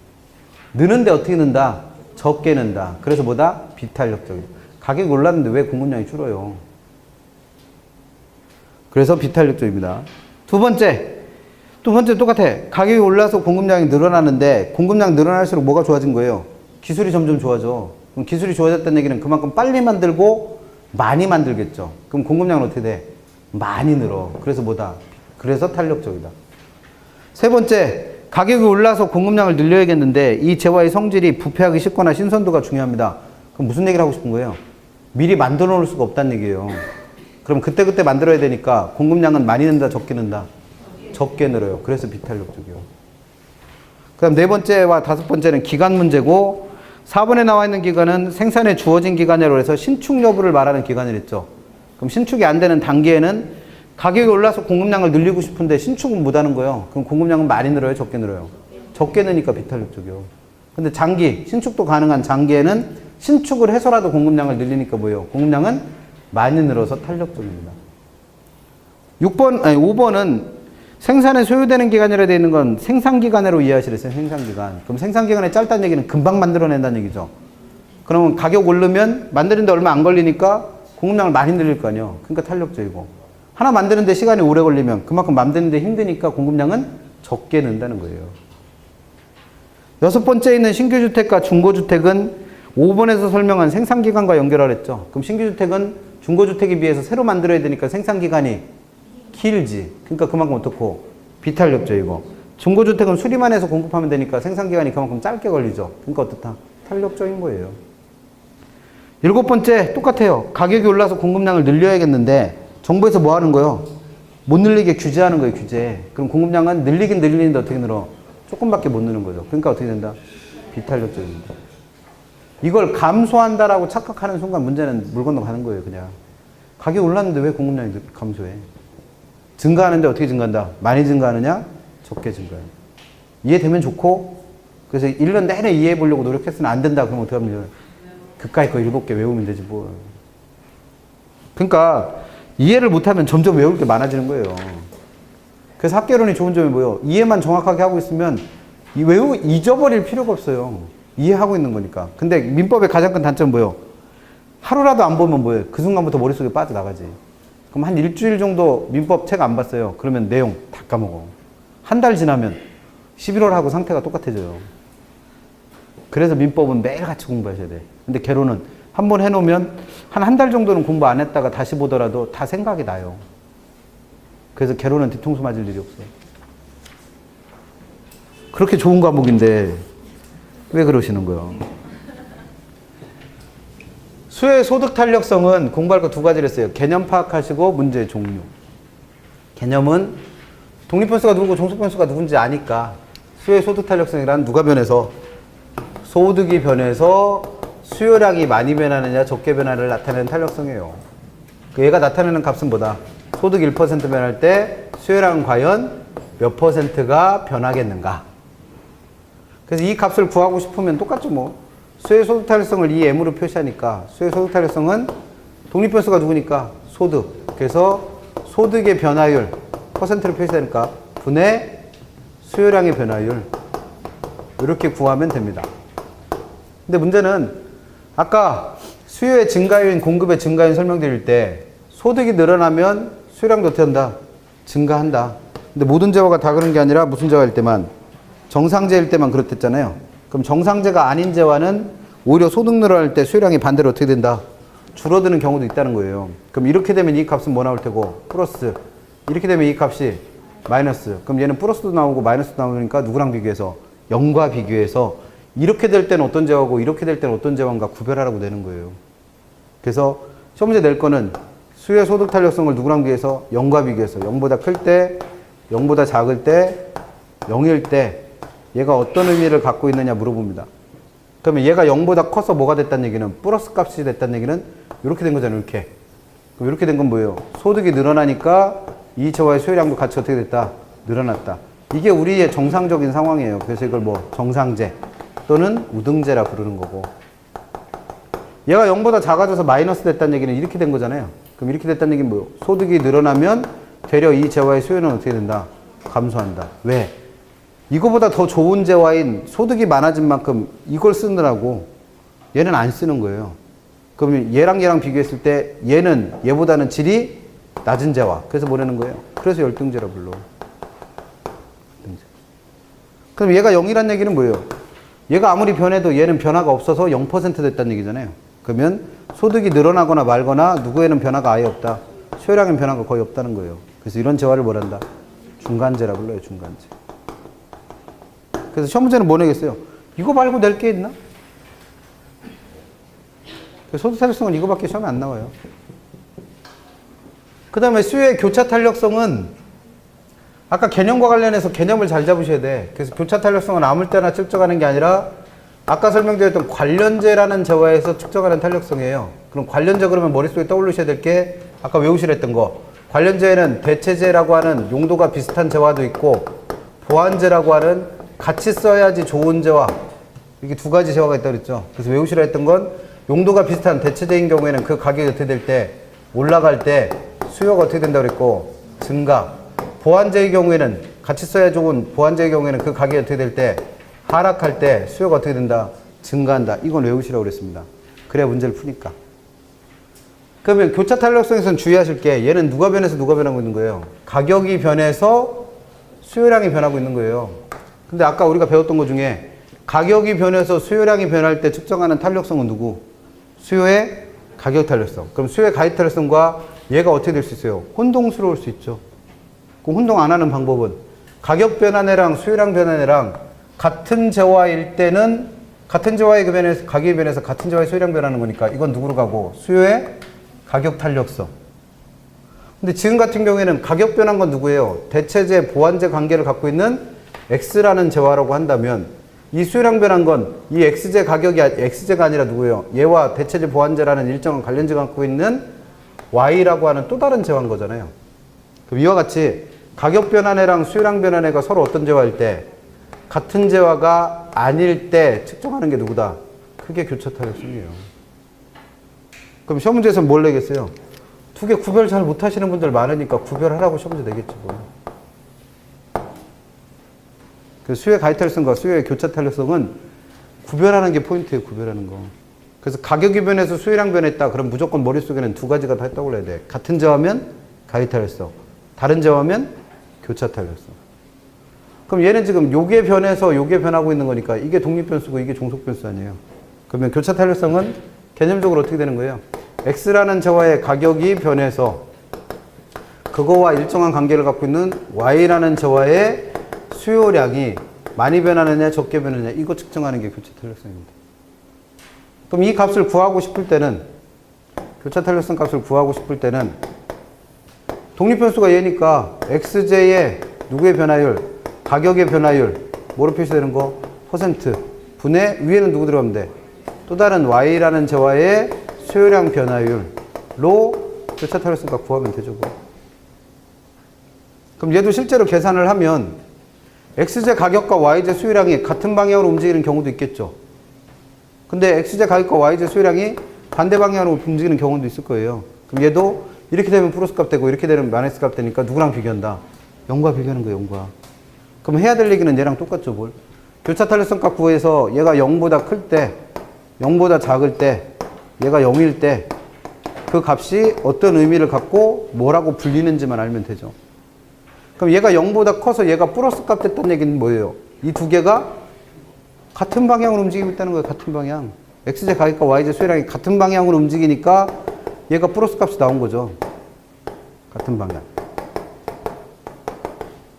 A: 느는데 어떻게 는다? 적게 는다. 그래서 뭐다? 비탄력적이다. 가격이 올랐는데 왜 공급량이 줄어요? 그래서 비탄력적입니다. 두 번째 똑같아. 가격이 올라서 공급량이 늘어나는데 공급량 늘어날수록 뭐가 좋아진 거예요? 기술이 점점 좋아져. 그럼 기술이 좋아졌다는 얘기는 그만큼 빨리 만들고 많이 만들겠죠. 그럼 공급량은 어떻게 돼? 많이 늘어. 그래서 뭐다? 그래서 탄력적이다. 세 번째, 가격이 올라서 공급량을 늘려야겠는데 이 재화의 성질이 부패하기 쉽거나 신선도가 중요합니다. 그럼 무슨 얘기를 하고 싶은 거예요? 미리 만들어 놓을 수가 없다는 얘기예요. 그럼 그때그때 만들어야 되니까 공급량은 많이 는다, 적게 는다? 적게 늘어요. 그래서 비탄력적이요. 그 다음 네 번째와 다섯 번째는 기간 문제고, 4번에 나와 있는 기간은 생산에 주어진 기간이라고 해서 신축 여부를 말하는 기간을 했죠. 그럼 신축이 안 되는 단계에는 가격이 올라서 공급량을 늘리고 싶은데 신축은 못 하는 거예요. 그럼 공급량은 많이 늘어요, 적게 늘어요? 적게 느니까 비탄력적이요. 근데 장기, 신축도 가능한 장기에는 신축을 해서라도 공급량을 늘리니까 뭐예요? 공급량은 많이 늘어서 탄력적입니다. 5번은 생산에 소요되는 기간이라 되어 있는 건 생산기간으로 이해하시랬어요. 생산기간. 그럼 생산기간이 짧다는 얘기는 금방 만들어낸다는 얘기죠. 그러면 가격 오르면 만드는데 얼마 안 걸리니까 공급량을 많이 늘릴 거 아니에요. 그러니까 탄력적이고. 하나 만드는데 시간이 오래 걸리면 그만큼 만드는데 힘드니까 공급량은 적게 는다는 거예요. 여섯 번째 있는 신규주택과 중고주택은 5번에서 설명한 생산기간과 연결하랬죠. 그럼 신규주택은 중고주택에 비해서 새로 만들어야 되니까 생산기간이 길지. 그러니까 그만큼 어떻고 비탄력죠 이거. 중고주택은 수리만 해서 공급하면 되니까 생산기간이 그만큼 짧게 걸리죠. 그러니까 어떻다? 탄력적인 거예요. 7번째 똑같아요. 가격이 올라서 공급량을 늘려야겠는데 정부에서 뭐 하는 거예요? 못 늘리게 규제하는 거예요. 규제. 그럼 공급량은 늘리긴 늘리는데 어떻게 늘어? 조금밖에 못 느는 거죠. 그러니까 어떻게 된다? 비탄력적입니다. 이걸 감소한다라고 착각하는 순간 문제는 물 건너가는 거예요. 그냥. 가격이 올랐는데 왜 공급량이 감소해? 증가하는데 어떻게 증가한다? 많이 증가하느냐? 적게 증가해요. 이해되면 좋고, 그래서 1년 내내 이해해 보려고 노력했으면 안 된다. 그러면 어떻게 하면 그까이 거 7개 외우면 되지 뭐. 그러니까 이해를 못하면 점점 외울 게 많아지는 거예요. 그래서 학개론이 좋은 점이 뭐예요? 이해만 정확하게 하고 있으면 잊어버릴 필요가 없어요. 이해하고 있는 거니까. 근데 민법의 가장 큰 단점은 뭐예요? 하루라도 안 보면 뭐예요? 그 순간부터 머릿속에 빠져나가지. 그럼 한 일주일 정도 민법 책 안 봤어요. 그러면 내용 다 까먹어. 한 달 지나면 11월하고 상태가 똑같아져요. 그래서 민법은 매일같이 공부하셔야 돼. 근데 개론은 한 번 해놓으면 한 달 정도는 공부 안 했다가 다시 보더라도 다 생각이 나요. 그래서 개론은 뒤통수 맞을 일이 없어요. 그렇게 좋은 과목인데 왜 그러시는 거예요? 수요의 소득 탄력성은 공부할 거 2가지를 했어요. 개념 파악하시고 문제 종류. 개념은 독립변수가 누구고 종속변수가 누군지 아니까 수요의 소득 탄력성이란 누가 변해서 소득이 변해서 수요량이 많이 변하느냐 적게 변화를 나타내는 탄력성이에요. 얘가 나타내는 값은 뭐다? 소득 1% 변할 때 수요량은 과연 몇 %가 변하겠는가? 그래서 이 값을 구하고 싶으면 똑같죠 뭐. 수요의 소득 탄력성을 이 m으로 표시하니까 수요의 소득 탄력성은 독립변수가 누구니까? 소득. 그래서 소득의 변화율 퍼센트로 표시하니까 분의 수요량의 변화율 이렇게 구하면 됩니다. 근데 문제는 아까 수요의 증가율, 공급의 증가율 설명드릴 때 소득이 늘어나면 수요량도 어떻게 한다? 증가한다. 근데 모든 재화가 다 그런 게 아니라 무슨 재화일 때만? 정상재일 때만 그렇댔잖아요. 그럼 정상재가 아닌 재화는 오히려 소득 늘어날 때 수요량이 반대로 어떻게 된다? 줄어드는 경우도 있다는 거예요. 그럼 이렇게 되면 이 값은 뭐 나올 테고? 플러스. 이렇게 되면 이 값이 마이너스. 그럼 얘는 플러스도 나오고 마이너스도 나오니까 누구랑 비교해서? 0과 비교해서 이렇게 될 때는 어떤 재화고 이렇게 될 때는 어떤 재화인가 구별하라고 되는 거예요. 그래서 시험 문제 낼 거는 수요의 소득 탄력성을 누구랑 비교해서? 0과 비교해서. 0보다 클 때, 0보다 작을 때, 0일 때 얘가 어떤 의미를 갖고 있느냐 물어봅니다. 그러면 얘가 0보다 커서 뭐가 됐다는 얘기는 플러스 값이 됐다는 얘기는 이렇게 된 거잖아요. 이렇게. 그럼 이렇게 된 건 뭐예요? 소득이 늘어나니까 이 재화의 수요량도 같이 어떻게 됐다? 늘어났다. 이게 우리의 정상적인 상황이에요. 그래서 이걸 뭐 정상재 또는 우등재라 부르는 거고. 얘가 0보다 작아져서 마이너스 됐다는 얘기는 이렇게 된 거잖아요. 그럼 이렇게 됐다는 얘기는 뭐예요? 소득이 늘어나면 되려 이 재화의 수요는 어떻게 된다? 감소한다. 왜? 이거보다 더 좋은 재화인 소득이 많아진 만큼 이걸 쓰느라고 얘는 안 쓰는 거예요. 그러면 얘랑 비교했을 때 얘는 얘보다는 질이 낮은 재화. 그래서 뭐라는 거예요? 그래서 열등재라 불러. 그럼 얘가 0이란 얘기는 뭐예요? 얘가 아무리 변해도 얘는 변화가 없어서 0% 됐다는 얘기잖아요. 그러면 소득이 늘어나거나 말거나 누구에는 변화가 아예 없다. 수요량엔 변화가 거의 없다는 거예요. 그래서 이런 재화를 뭐란다? 중간재라 불러요. 중간재. 그래서 시험 문제는 뭐 내겠어요? 이거 말고 낼 게 있나? 소득 탄력성은 이거밖에 시험에 안 나와요. 그 다음에 수요의 교차 탄력성은 아까 개념과 관련해서 개념을 잘 잡으셔야 돼. 그래서 교차 탄력성은 아무 때나 측정하는 게 아니라 아까 설명드렸던 관련재라는 재화에서 측정하는 탄력성이에요. 그럼 관련재 그러면 머릿속에 떠올리셔야 될 게 아까 외우시라 했던 거. 관련재에는 대체재라고 하는 용도가 비슷한 재화도 있고 보완재라고 하는 같이 써야지 좋은 재화. 이렇게 2가지 재화가 있다고 그랬죠. 그래서 외우시라 했던 건 용도가 비슷한 대체재인 경우에는 그 가격이 어떻게 될 때 올라갈 때 수요가 어떻게 된다고 그랬고 증가. 보완재의 경우에는 같이 써야 좋은 보완재의 경우에는 그 가격이 어떻게 될 때 하락할 때 수요가 어떻게 된다? 증가한다. 이건 외우시라고 그랬습니다. 그래야 문제를 푸니까. 그러면 교차 탄력성에서는 주의하실 게 얘는 누가 변해서 누가 변하고 있는 거예요? 가격이 변해서 수요량이 변하고 있는 거예요. 근데 아까 우리가 배웠던 것 중에 가격이 변해서 수요량이 변할 때 측정하는 탄력성은 누구? 수요의 가격 탄력성. 그럼 수요의 가격 탄력성과 얘가 어떻게 될 수 있어요? 혼동스러울 수 있죠. 그럼 혼동 안 하는 방법은 가격 변환해랑 수요량 변환해랑 같은 재화일 때는 같은 재화의 변해서 가격이 변해서 같은 재화의 수요량 변하는 거니까 이건 누구로 가고 수요의 가격 탄력성. 근데 지금 같은 경우에는 가격 변한 건 누구예요? 대체재 보완재 관계를 갖고 있는 X라는 재화라고 한다면 이 수요량 변한 건 이 X재 가격이 X재가 아니라 누구예요? 얘와 대체재 보완재라는 일정한 관련재가 갖고 있는 Y라고 하는 또 다른 재화인 거잖아요. 그럼 이와 같이 가격 변환해랑 수요량 변환해가 서로 어떤 재화일 때 같은 재화가 아닐 때 측정하는 게 누구다? 그게 교차 탄력성이에요. 그럼 시험 문제에서 뭘 내겠어요? 두 개 구별 잘 못하시는 분들 많으니까 구별하라고 시험 문제 내겠지 뭐. 그 수요의 가격 탄력성과 수요의 교차 탄력성은 구별하는 게 포인트예요. 구별하는 거. 그래서 가격이 변해서 수요량 변했다. 그럼 무조건 머릿속에는 두 가지가 다 떠올라야 돼. 같은 재화면 가격 탄력성, 다른 재화면 교차 탄력성. 그럼 얘는 지금 요게 변해서 요게 변하고 있는 거니까 이게 독립변수고 이게 종속변수 아니에요. 그러면 교차 탄력성은 개념적으로 어떻게 되는 거예요? X라는 재화의 가격이 변해서 그거와 일정한 관계를 갖고 있는 Y라는 재화의 수요량이 많이 변하느냐 적게 변하느냐 이거 측정하는 게 교차 탄력성입니다. 그럼 이 값을 구하고 싶을 때는 교차 탄력성 값을 구하고 싶을 때는 독립변수가 얘니까 X제의 누구의 변화율? 가격의 변화율 뭐로 표시되는 거? 퍼센트 분의 위에는 누구 들어가면 돼? 또 다른 Y라는 재화의 수요량 변화율로 교차 탄력성 값 구하면 되죠. 그럼 얘도 실제로 계산을 하면 X제 가격과 Y제 수요량이 같은 방향으로 움직이는 경우도 있겠죠. 근데 X제 가격과 Y제 수요량이 반대 방향으로 움직이는 경우도 있을 거예요. 그럼 얘도 이렇게 되면 플러스 값 되고 이렇게 되면 마이너스 값 되니까 누구랑 비교한다? 0과 비교하는 거예요. 0과. 그럼 해야 될 얘기는 얘랑 똑같죠. 뭘? 교차 탄력성 값 구해서 얘가 0보다 클 때 0보다 작을 때 얘가 0일 때 그 값이 어떤 의미를 갖고 뭐라고 불리는지만 알면 되죠. 그럼 얘가 0보다 커서 얘가 플러스 값 됐다는 얘기는 뭐예요? 이 두 개가 같은 방향으로 움직이고 있다는 거예요. 같은 방향. X제 가격과 Y제 수요량이 같은 방향으로 움직이니까 얘가 플러스 값이 나온 거죠. 같은 방향.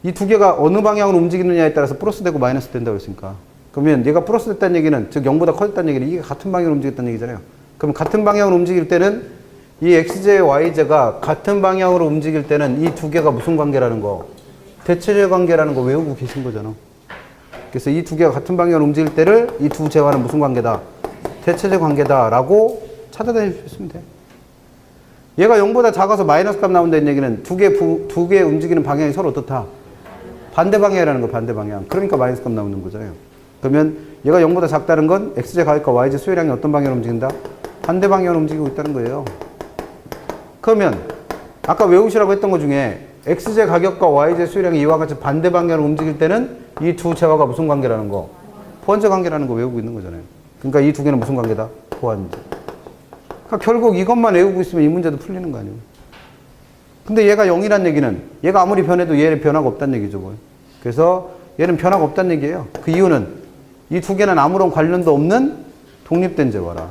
A: 이 두 개가 어느 방향으로 움직이느냐에 따라서 플러스 되고 마이너스 된다고 했으니까. 그러면 얘가 플러스 됐다는 얘기는, 즉 0보다 커졌다는 얘기는 이게 같은 방향으로 움직였다는 얘기잖아요. 그럼 같은 방향으로 움직일 때는 이 X제, Y제가 같은 방향으로 움직일 때는 이 두 개가 무슨 관계라는 거? 대체제 관계라는 거 외우고 계신 거잖아. 그래서 이 두 개가 같은 방향으로 움직일 때를 이 두 재화는 무슨 관계다? 대체제 관계다라고 찾아다니시면 돼요. 얘가 0보다 작아서 마이너스 값 나온다는 얘기는 두 개 움직이는 방향이 서로 어떻다? 반대 방향이라는 거, 반대 방향. 그러니까 마이너스 값 나오는 거잖아요. 그러면 얘가 0보다 작다는 건 X제 가격과 Y제 수요량이 어떤 방향으로 움직인다? 반대 방향으로 움직이고 있다는 거예요. 그러면 아까 외우시라고 했던 것 중에 X제 가격과 Y제 수요량이 이와 같이 반대 방향으로 움직일 때는 이 두 재화가 무슨 관계라는 거? 보완제 관계라는 거 외우고 있는 거잖아요. 그러니까 이 두 개는 무슨 관계다? 보완제. 그러니까 결국 이것만 외우고 있으면 이 문제도 풀리는 거 아니에요. 근데 얘가 0이란 얘기는 얘가 아무리 변해도 얘는 변화가 없다는 얘기죠. 뭐. 그래서 얘는 변화가 없다는 얘기예요. 그 이유는 이 두 개는 아무런 관련도 없는 독립된 재화라.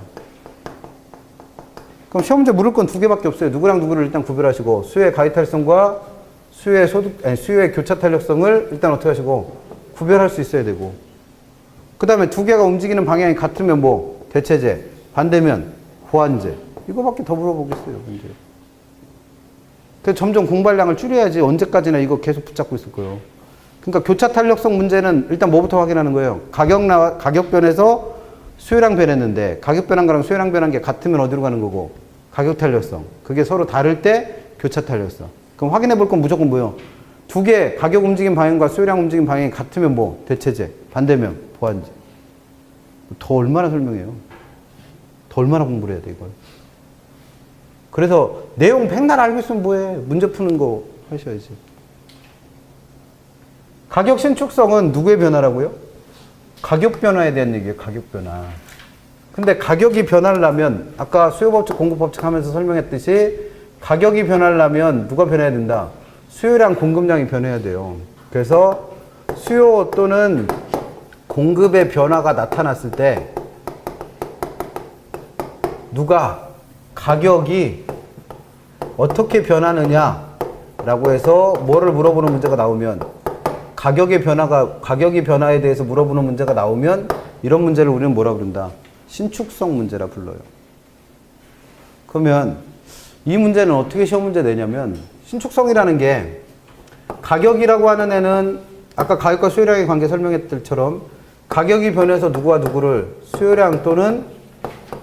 A: 그럼 시험 문제 물을 건 두 개밖에 없어요. 누구랑 누구를 일단 구별하시고 수요의 가격 탄력성과 수요의 교차 탄력성을 일단 어떻게 하시고 구별할 수 있어야 되고, 그 다음에 두 개가 움직이는 방향이 같으면 뭐 대체제, 반대면 보완제, 이거밖에 더 물어보겠어요. 문제. 그래서 점점 공부량을 줄여야지 언제까지나 이거 계속 붙잡고 있을 거예요. 그러니까 교차 탄력성 문제는 일단 뭐부터 확인하는 거예요? 가격 변해서 수요량 변했는데 가격 변한 거랑 수요량 변한 게 같으면 어디로 가는 거고? 가격 탄력성. 그게 서로 다를 때 교차 탄력성. 그럼 확인해 볼 건 무조건 뭐예요? 두 개 가격 움직임 방향과 수요량 움직임 방향이 같으면 뭐? 대체제. 반대면 보완제. 더 얼마나 설명해요? 더 얼마나 공부를 해야 돼 이걸? 그래서 내용 백날 알고 있으면 뭐해? 문제 푸는 거 하셔야지. 가격 신축성은 누구의 변화라고요? 가격 변화에 대한 얘기예요. 가격 변화. 근데 가격이 변화를 하면 아까 수요법칙, 공급법칙 하면서 설명했듯이 가격이 변화를 하면 누가 변해야 된다? 수요량, 공급량이 변해야 돼요. 그래서 수요 또는 공급의 변화가 나타났을 때 누가 가격이 어떻게 변하느냐라고 라고 해서 뭐를 물어보는 문제가 나오면 가격이 변화에 대해서 물어보는 문제가 나오면 이런 문제를 우리는 뭐라 부른다? 신축성 문제라 불러요. 그러면 이 문제는 어떻게 시험 문제 내냐면 신축성이라는 게 가격이라고 하는 애는 아까 가격과 수요량의 관계 설명했던 것처럼 가격이 변해서 누구와 누구를 수요량 또는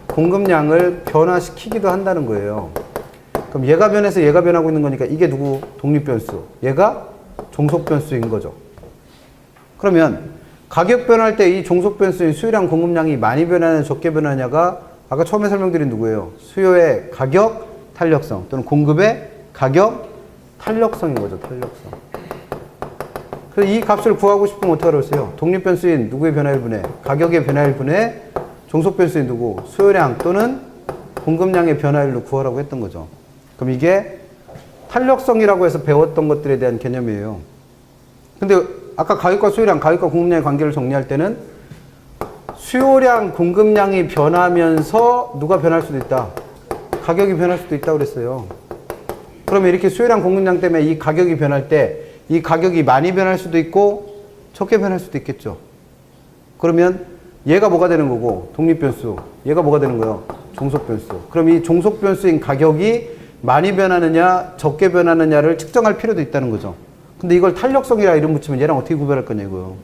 A: 공급량을 변화시키기도 한다는 거예요. 그럼 얘가 변해서 얘가 변하고 있는 거니까 이게 누구? 독립변수. 얘가 종속변수인 거죠. 그러면 가격 변할 때 이 종속변수인 수요량 공급량이 많이 변하냐 적게 변하냐가 아까 처음에 설명드린 누구예요? 수요의 가격 탄력성 또는 공급의 가격 탄력성인 거죠. 탄력성. 그래서 이 값을 구하고 싶으면 어떻게 하겠어요? 독립변수인 누구의 변화율 분해? 가격의 변화율 분해 종속변수인 누구? 수요량 또는 공급량의 변화율로 구하라고 했던 거죠. 그럼 이게 탄력성이라고 해서 배웠던 것들에 대한 개념이에요. 근데 아까 가격과 수요량, 가격과 공급량의 관계를 정리할 때는 수요량, 공급량이 변하면서 누가 변할 수도 있다? 가격이 변할 수도 있다고 그랬어요. 그러면 이렇게 수요량, 공급량 때문에 이 가격이 변할 때 이 가격이 많이 변할 수도 있고 적게 변할 수도 있겠죠. 그러면 얘가 뭐가 되는 거고 독립변수, 얘가 뭐가 되는 거예요? 종속변수. 그럼 이 종속변수인 가격이 많이 변하느냐 적게 변하느냐를 측정할 필요도 있다는 거죠. 근데 이걸 탄력성이라 이름 붙이면 얘랑 어떻게 구별할 거냐고요.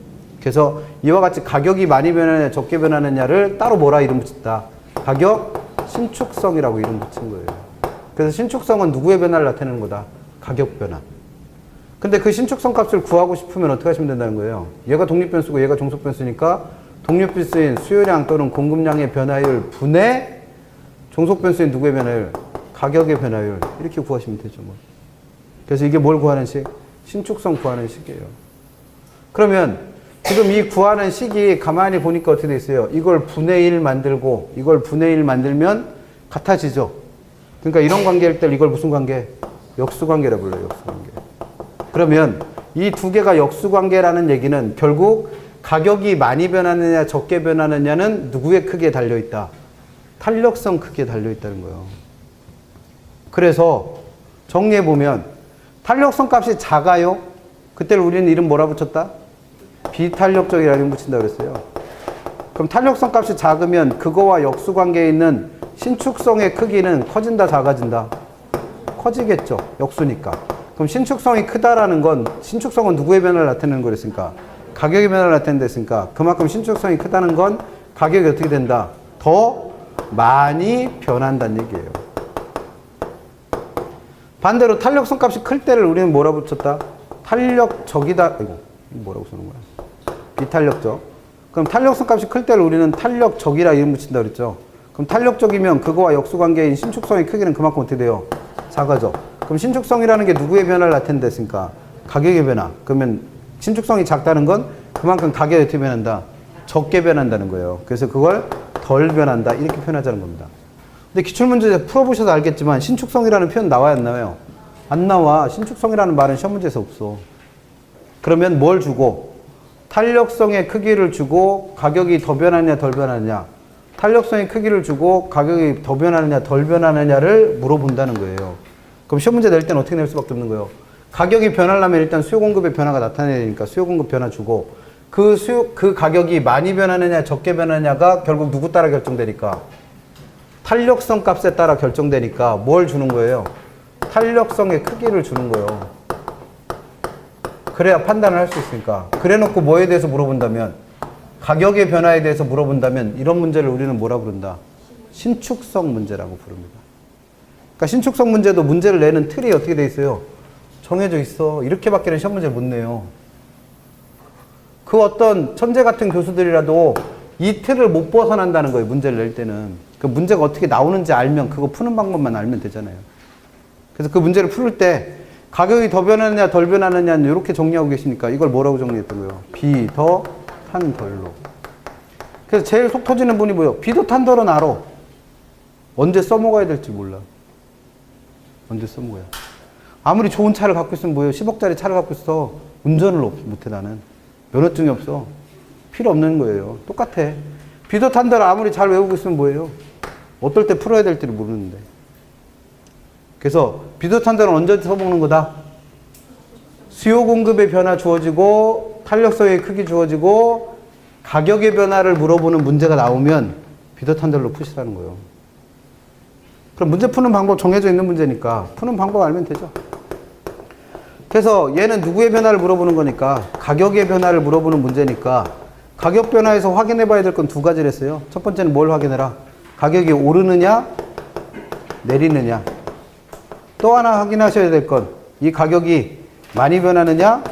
A: 그래서 이와 같이 가격이 많이 변하느냐 적게 변하느냐를 따로 뭐라 이름 붙였다? 가격 신축성이라고 이름 붙인 거예요. 그래서 신축성은 누구의 변화를 나타내는 거다? 가격 변화. 근데 그 신축성 값을 구하고 싶으면 어떻게 하시면 된다는 거예요? 얘가 독립변수고 얘가 종속변수니까 독립변수인 수요량 또는 공급량의 변화율 분의 종속변수인 누구의 변화율? 가격의 변화율. 이렇게 구하시면 되죠. 뭐. 그래서 이게 뭘 구하는 식? 신축성 구하는 식이에요. 그러면 지금 이 구하는 식이 가만히 보니까 어떻게 돼 있어요? 이걸 분의 1 만들고 이걸 분의 1 만들면 같아지죠. 그러니까 이런 관계일 때 이걸 무슨 관계? 역수관계라 불러요. 역수관계. 그러면 이 두 개가 역수관계라는 얘기는 결국 가격이 많이 변하느냐 적게 변하느냐는 누구의 크기에 달려있다? 탄력성 크기에 달려있다는 거예요. 그래서 정리해보면 탄력성 값이 작아요? 그때를 우리는 이름 뭐라 붙였다? 비탄력적이라는 이름 붙인다 그랬어요. 그럼 탄력성 값이 작으면 그거와 역수관계에 있는 신축성의 크기는 커진다 작아진다? 커지겠죠. 역수니까. 그럼 신축성이 크다라는 건 신축성은 누구의 변화를 나타내는 거랬으니까? 가격의 변화를 나타낸다 했으니까 그만큼 신축성이 크다는 건 가격이 어떻게 된다? 더 많이 변한다는 얘기예요. 반대로 탄력성 값이 클 때를 우리는 뭐라 붙였다? 탄력적이다. 이거 뭐라고 쓰는 거야? 비탄력적. 그럼 탄력성 값이 클 때를 우리는 탄력적이라 이름 붙인다 그랬죠. 그럼 탄력적이면 그거와 역수관계인 신축성의 크기는 그만큼 어떻게 돼요? 작아져. 그럼 신축성이라는 게 누구의 변화를 나타낸다 했으니까? 가격의 변화. 그러면 신축성이 작다는 건 그만큼 가격이 어떻게 변한다? 적게 변한다는 거예요. 그래서 그걸 덜 변한다. 이렇게 표현하자는 겁니다. 근데 기출문제 풀어보셔서 알겠지만 신축성이라는 표현 나와요? 안 나와요? 안 나와. 신축성이라는 말은 시험 문제에서 없어. 그러면 뭘 주고? 탄력성의 크기를 주고 가격이 더 변하느냐 덜 변하느냐? 탄력성의 크기를 주고 가격이 더 변하느냐 덜 변하느냐를 물어본다는 거예요. 그럼 시험 문제 낼 때는 어떻게 낼 수밖에 없는 거예요? 가격이 변하려면 일단 수요 공급의 변화가 나타나야 되니까 수요 공급 변화 주고 그 가격이 많이 변하느냐 적게 변하느냐가 결국 누구 따라 결정되니까? 탄력성 값에 따라 결정되니까 뭘 주는 거예요? 탄력성의 크기를 주는 거예요. 그래야 판단을 할 수 있으니까. 그래 놓고 뭐에 대해서 물어본다면? 가격의 변화에 대해서 물어본다면 이런 문제를 우리는 뭐라 부른다? 신축성 문제라고 부릅니다. 그러니까 신축성 문제도 문제를 내는 틀이 어떻게 돼 있어요? 정해져 있어. 이렇게밖에는 시험 문제 못 내요. 그 어떤 천재 같은 교수들이라도 이 틀을 못 벗어난다는 거예요. 문제를 낼 때는. 그 문제가 어떻게 나오는지 알면 그거 푸는 방법만 알면 되잖아요. 그래서 그 문제를 풀 때 가격이 더 변하느냐 덜 변하느냐는 이렇게 정리하고 계시니까 이걸 뭐라고 정리했다고요? 비, 더, 탄, 덜로. 그래서 제일 속 터지는 분이 뭐예요? 비도 탄 덜은 알아. 언제 써먹어야 될지 몰라. 언제 써먹어야. 아무리 좋은 차를 갖고 있으면 뭐예요? 10억짜리 차를 갖고 있어. 운전을 못해 나는. 면허증이 없어. 필요 없는 거예요. 똑같아. 비도 탄 덜 아무리 잘 외우고 있으면 뭐예요? 어떨 때 풀어야 될지를 모르는데. 그래서 비도 탄 덜은 언제 써먹는 거다? 수요 공급의 변화 주어지고 탄력성의 크기 주어지고 가격의 변화를 물어보는 문제가 나오면 비더탄들로 푸시라는 거예요. 그럼 문제 푸는 방법 정해져 있는 문제니까 푸는 방법 알면 되죠. 그래서 얘는 누구의 변화를 물어보는 거니까 가격의 변화를 물어보는 문제니까 가격 변화에서 확인해 봐야 될 건 두 가지를 했어요. 첫 번째는 뭘 확인해라? 가격이 오르느냐 내리느냐. 또 하나 확인하셔야 될 건 이 가격이 많이 변하느냐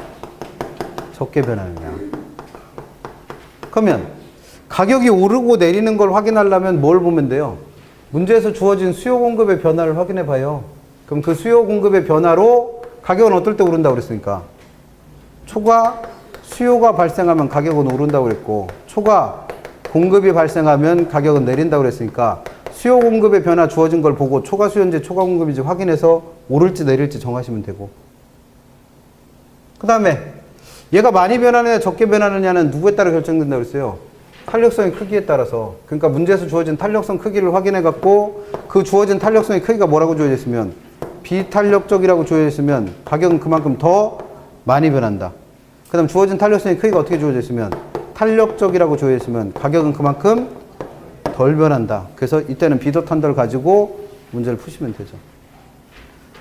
A: 적게 변하느냐. 그러면 가격이 오르고 내리는 걸 확인하려면 뭘 보면 돼요? 문제에서 주어진 수요 공급의 변화를 확인해 봐요. 그럼 그 수요 공급의 변화로 가격은 어떨 때 오른다고 그랬으니까 초과 수요가 발생하면 가격은 오른다고 그랬고 초과 공급이 발생하면 가격은 내린다고 그랬으니까 수요 공급의 변화 주어진 걸 보고 초과 수요인지 초과 공급인지 확인해서 오를지 내릴지 정하시면 되고 그 다음에 얘가 많이 변하느냐 적게 변하느냐는 누구에 따라 결정된다고 그랬어요? 탄력성의 크기에 따라서. 그러니까 문제에서 주어진 탄력성 크기를 확인해 갖고 그 주어진 탄력성의 크기가 뭐라고 주어져 있으면 비탄력적이라고 주어져 있으면 가격은 그만큼 더 많이 변한다. 그 다음 주어진 탄력성의 크기가 어떻게 주어져 있으면 탄력적이라고 주어져 있으면 가격은 그만큼 덜 변한다. 그래서 이때는 비더탄더를 가지고 문제를 푸시면 되죠.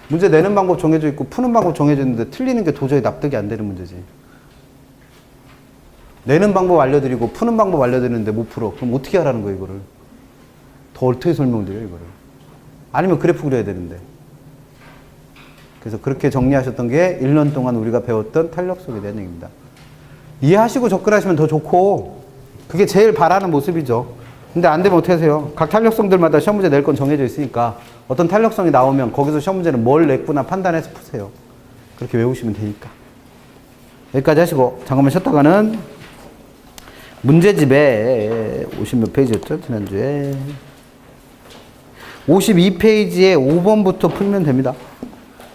A: 문제 내는 방법 정해져 있고 푸는 방법 정해져 있는데 틀리는 게 도저히 납득이 안 되는 문제지. 내는 방법 알려드리고 푸는 방법 알려드리는데 못 풀어. 그럼 어떻게 하라는 거야 이거를. 더 어떻게 설명드려 이거를. 아니면 그래프 그려야 되는데. 그래서 그렇게 정리하셨던 게 1년 동안 우리가 배웠던 탄력성에 대한 얘기입니다. 이해하시고 접근하시면 더 좋고 그게 제일 바라는 모습이죠. 근데 안 되면 어떻게 하세요? 각 탄력성들마다 시험 문제 낼 건 정해져 있으니까 어떤 탄력성이 나오면 거기서 시험 문제는 뭘 냈구나 판단해서 푸세요. 그렇게 외우시면 되니까. 여기까지 하시고 잠깐만 쉬었다가는 문제집에 50몇 페이지였죠? 지난주에 52페이지에 5번부터 풀면 됩니다.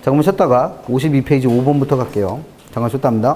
A: 잠깐만 쉬었다가 52페이지 5번부터 갈게요. 잠깐 쉬었다 합니다.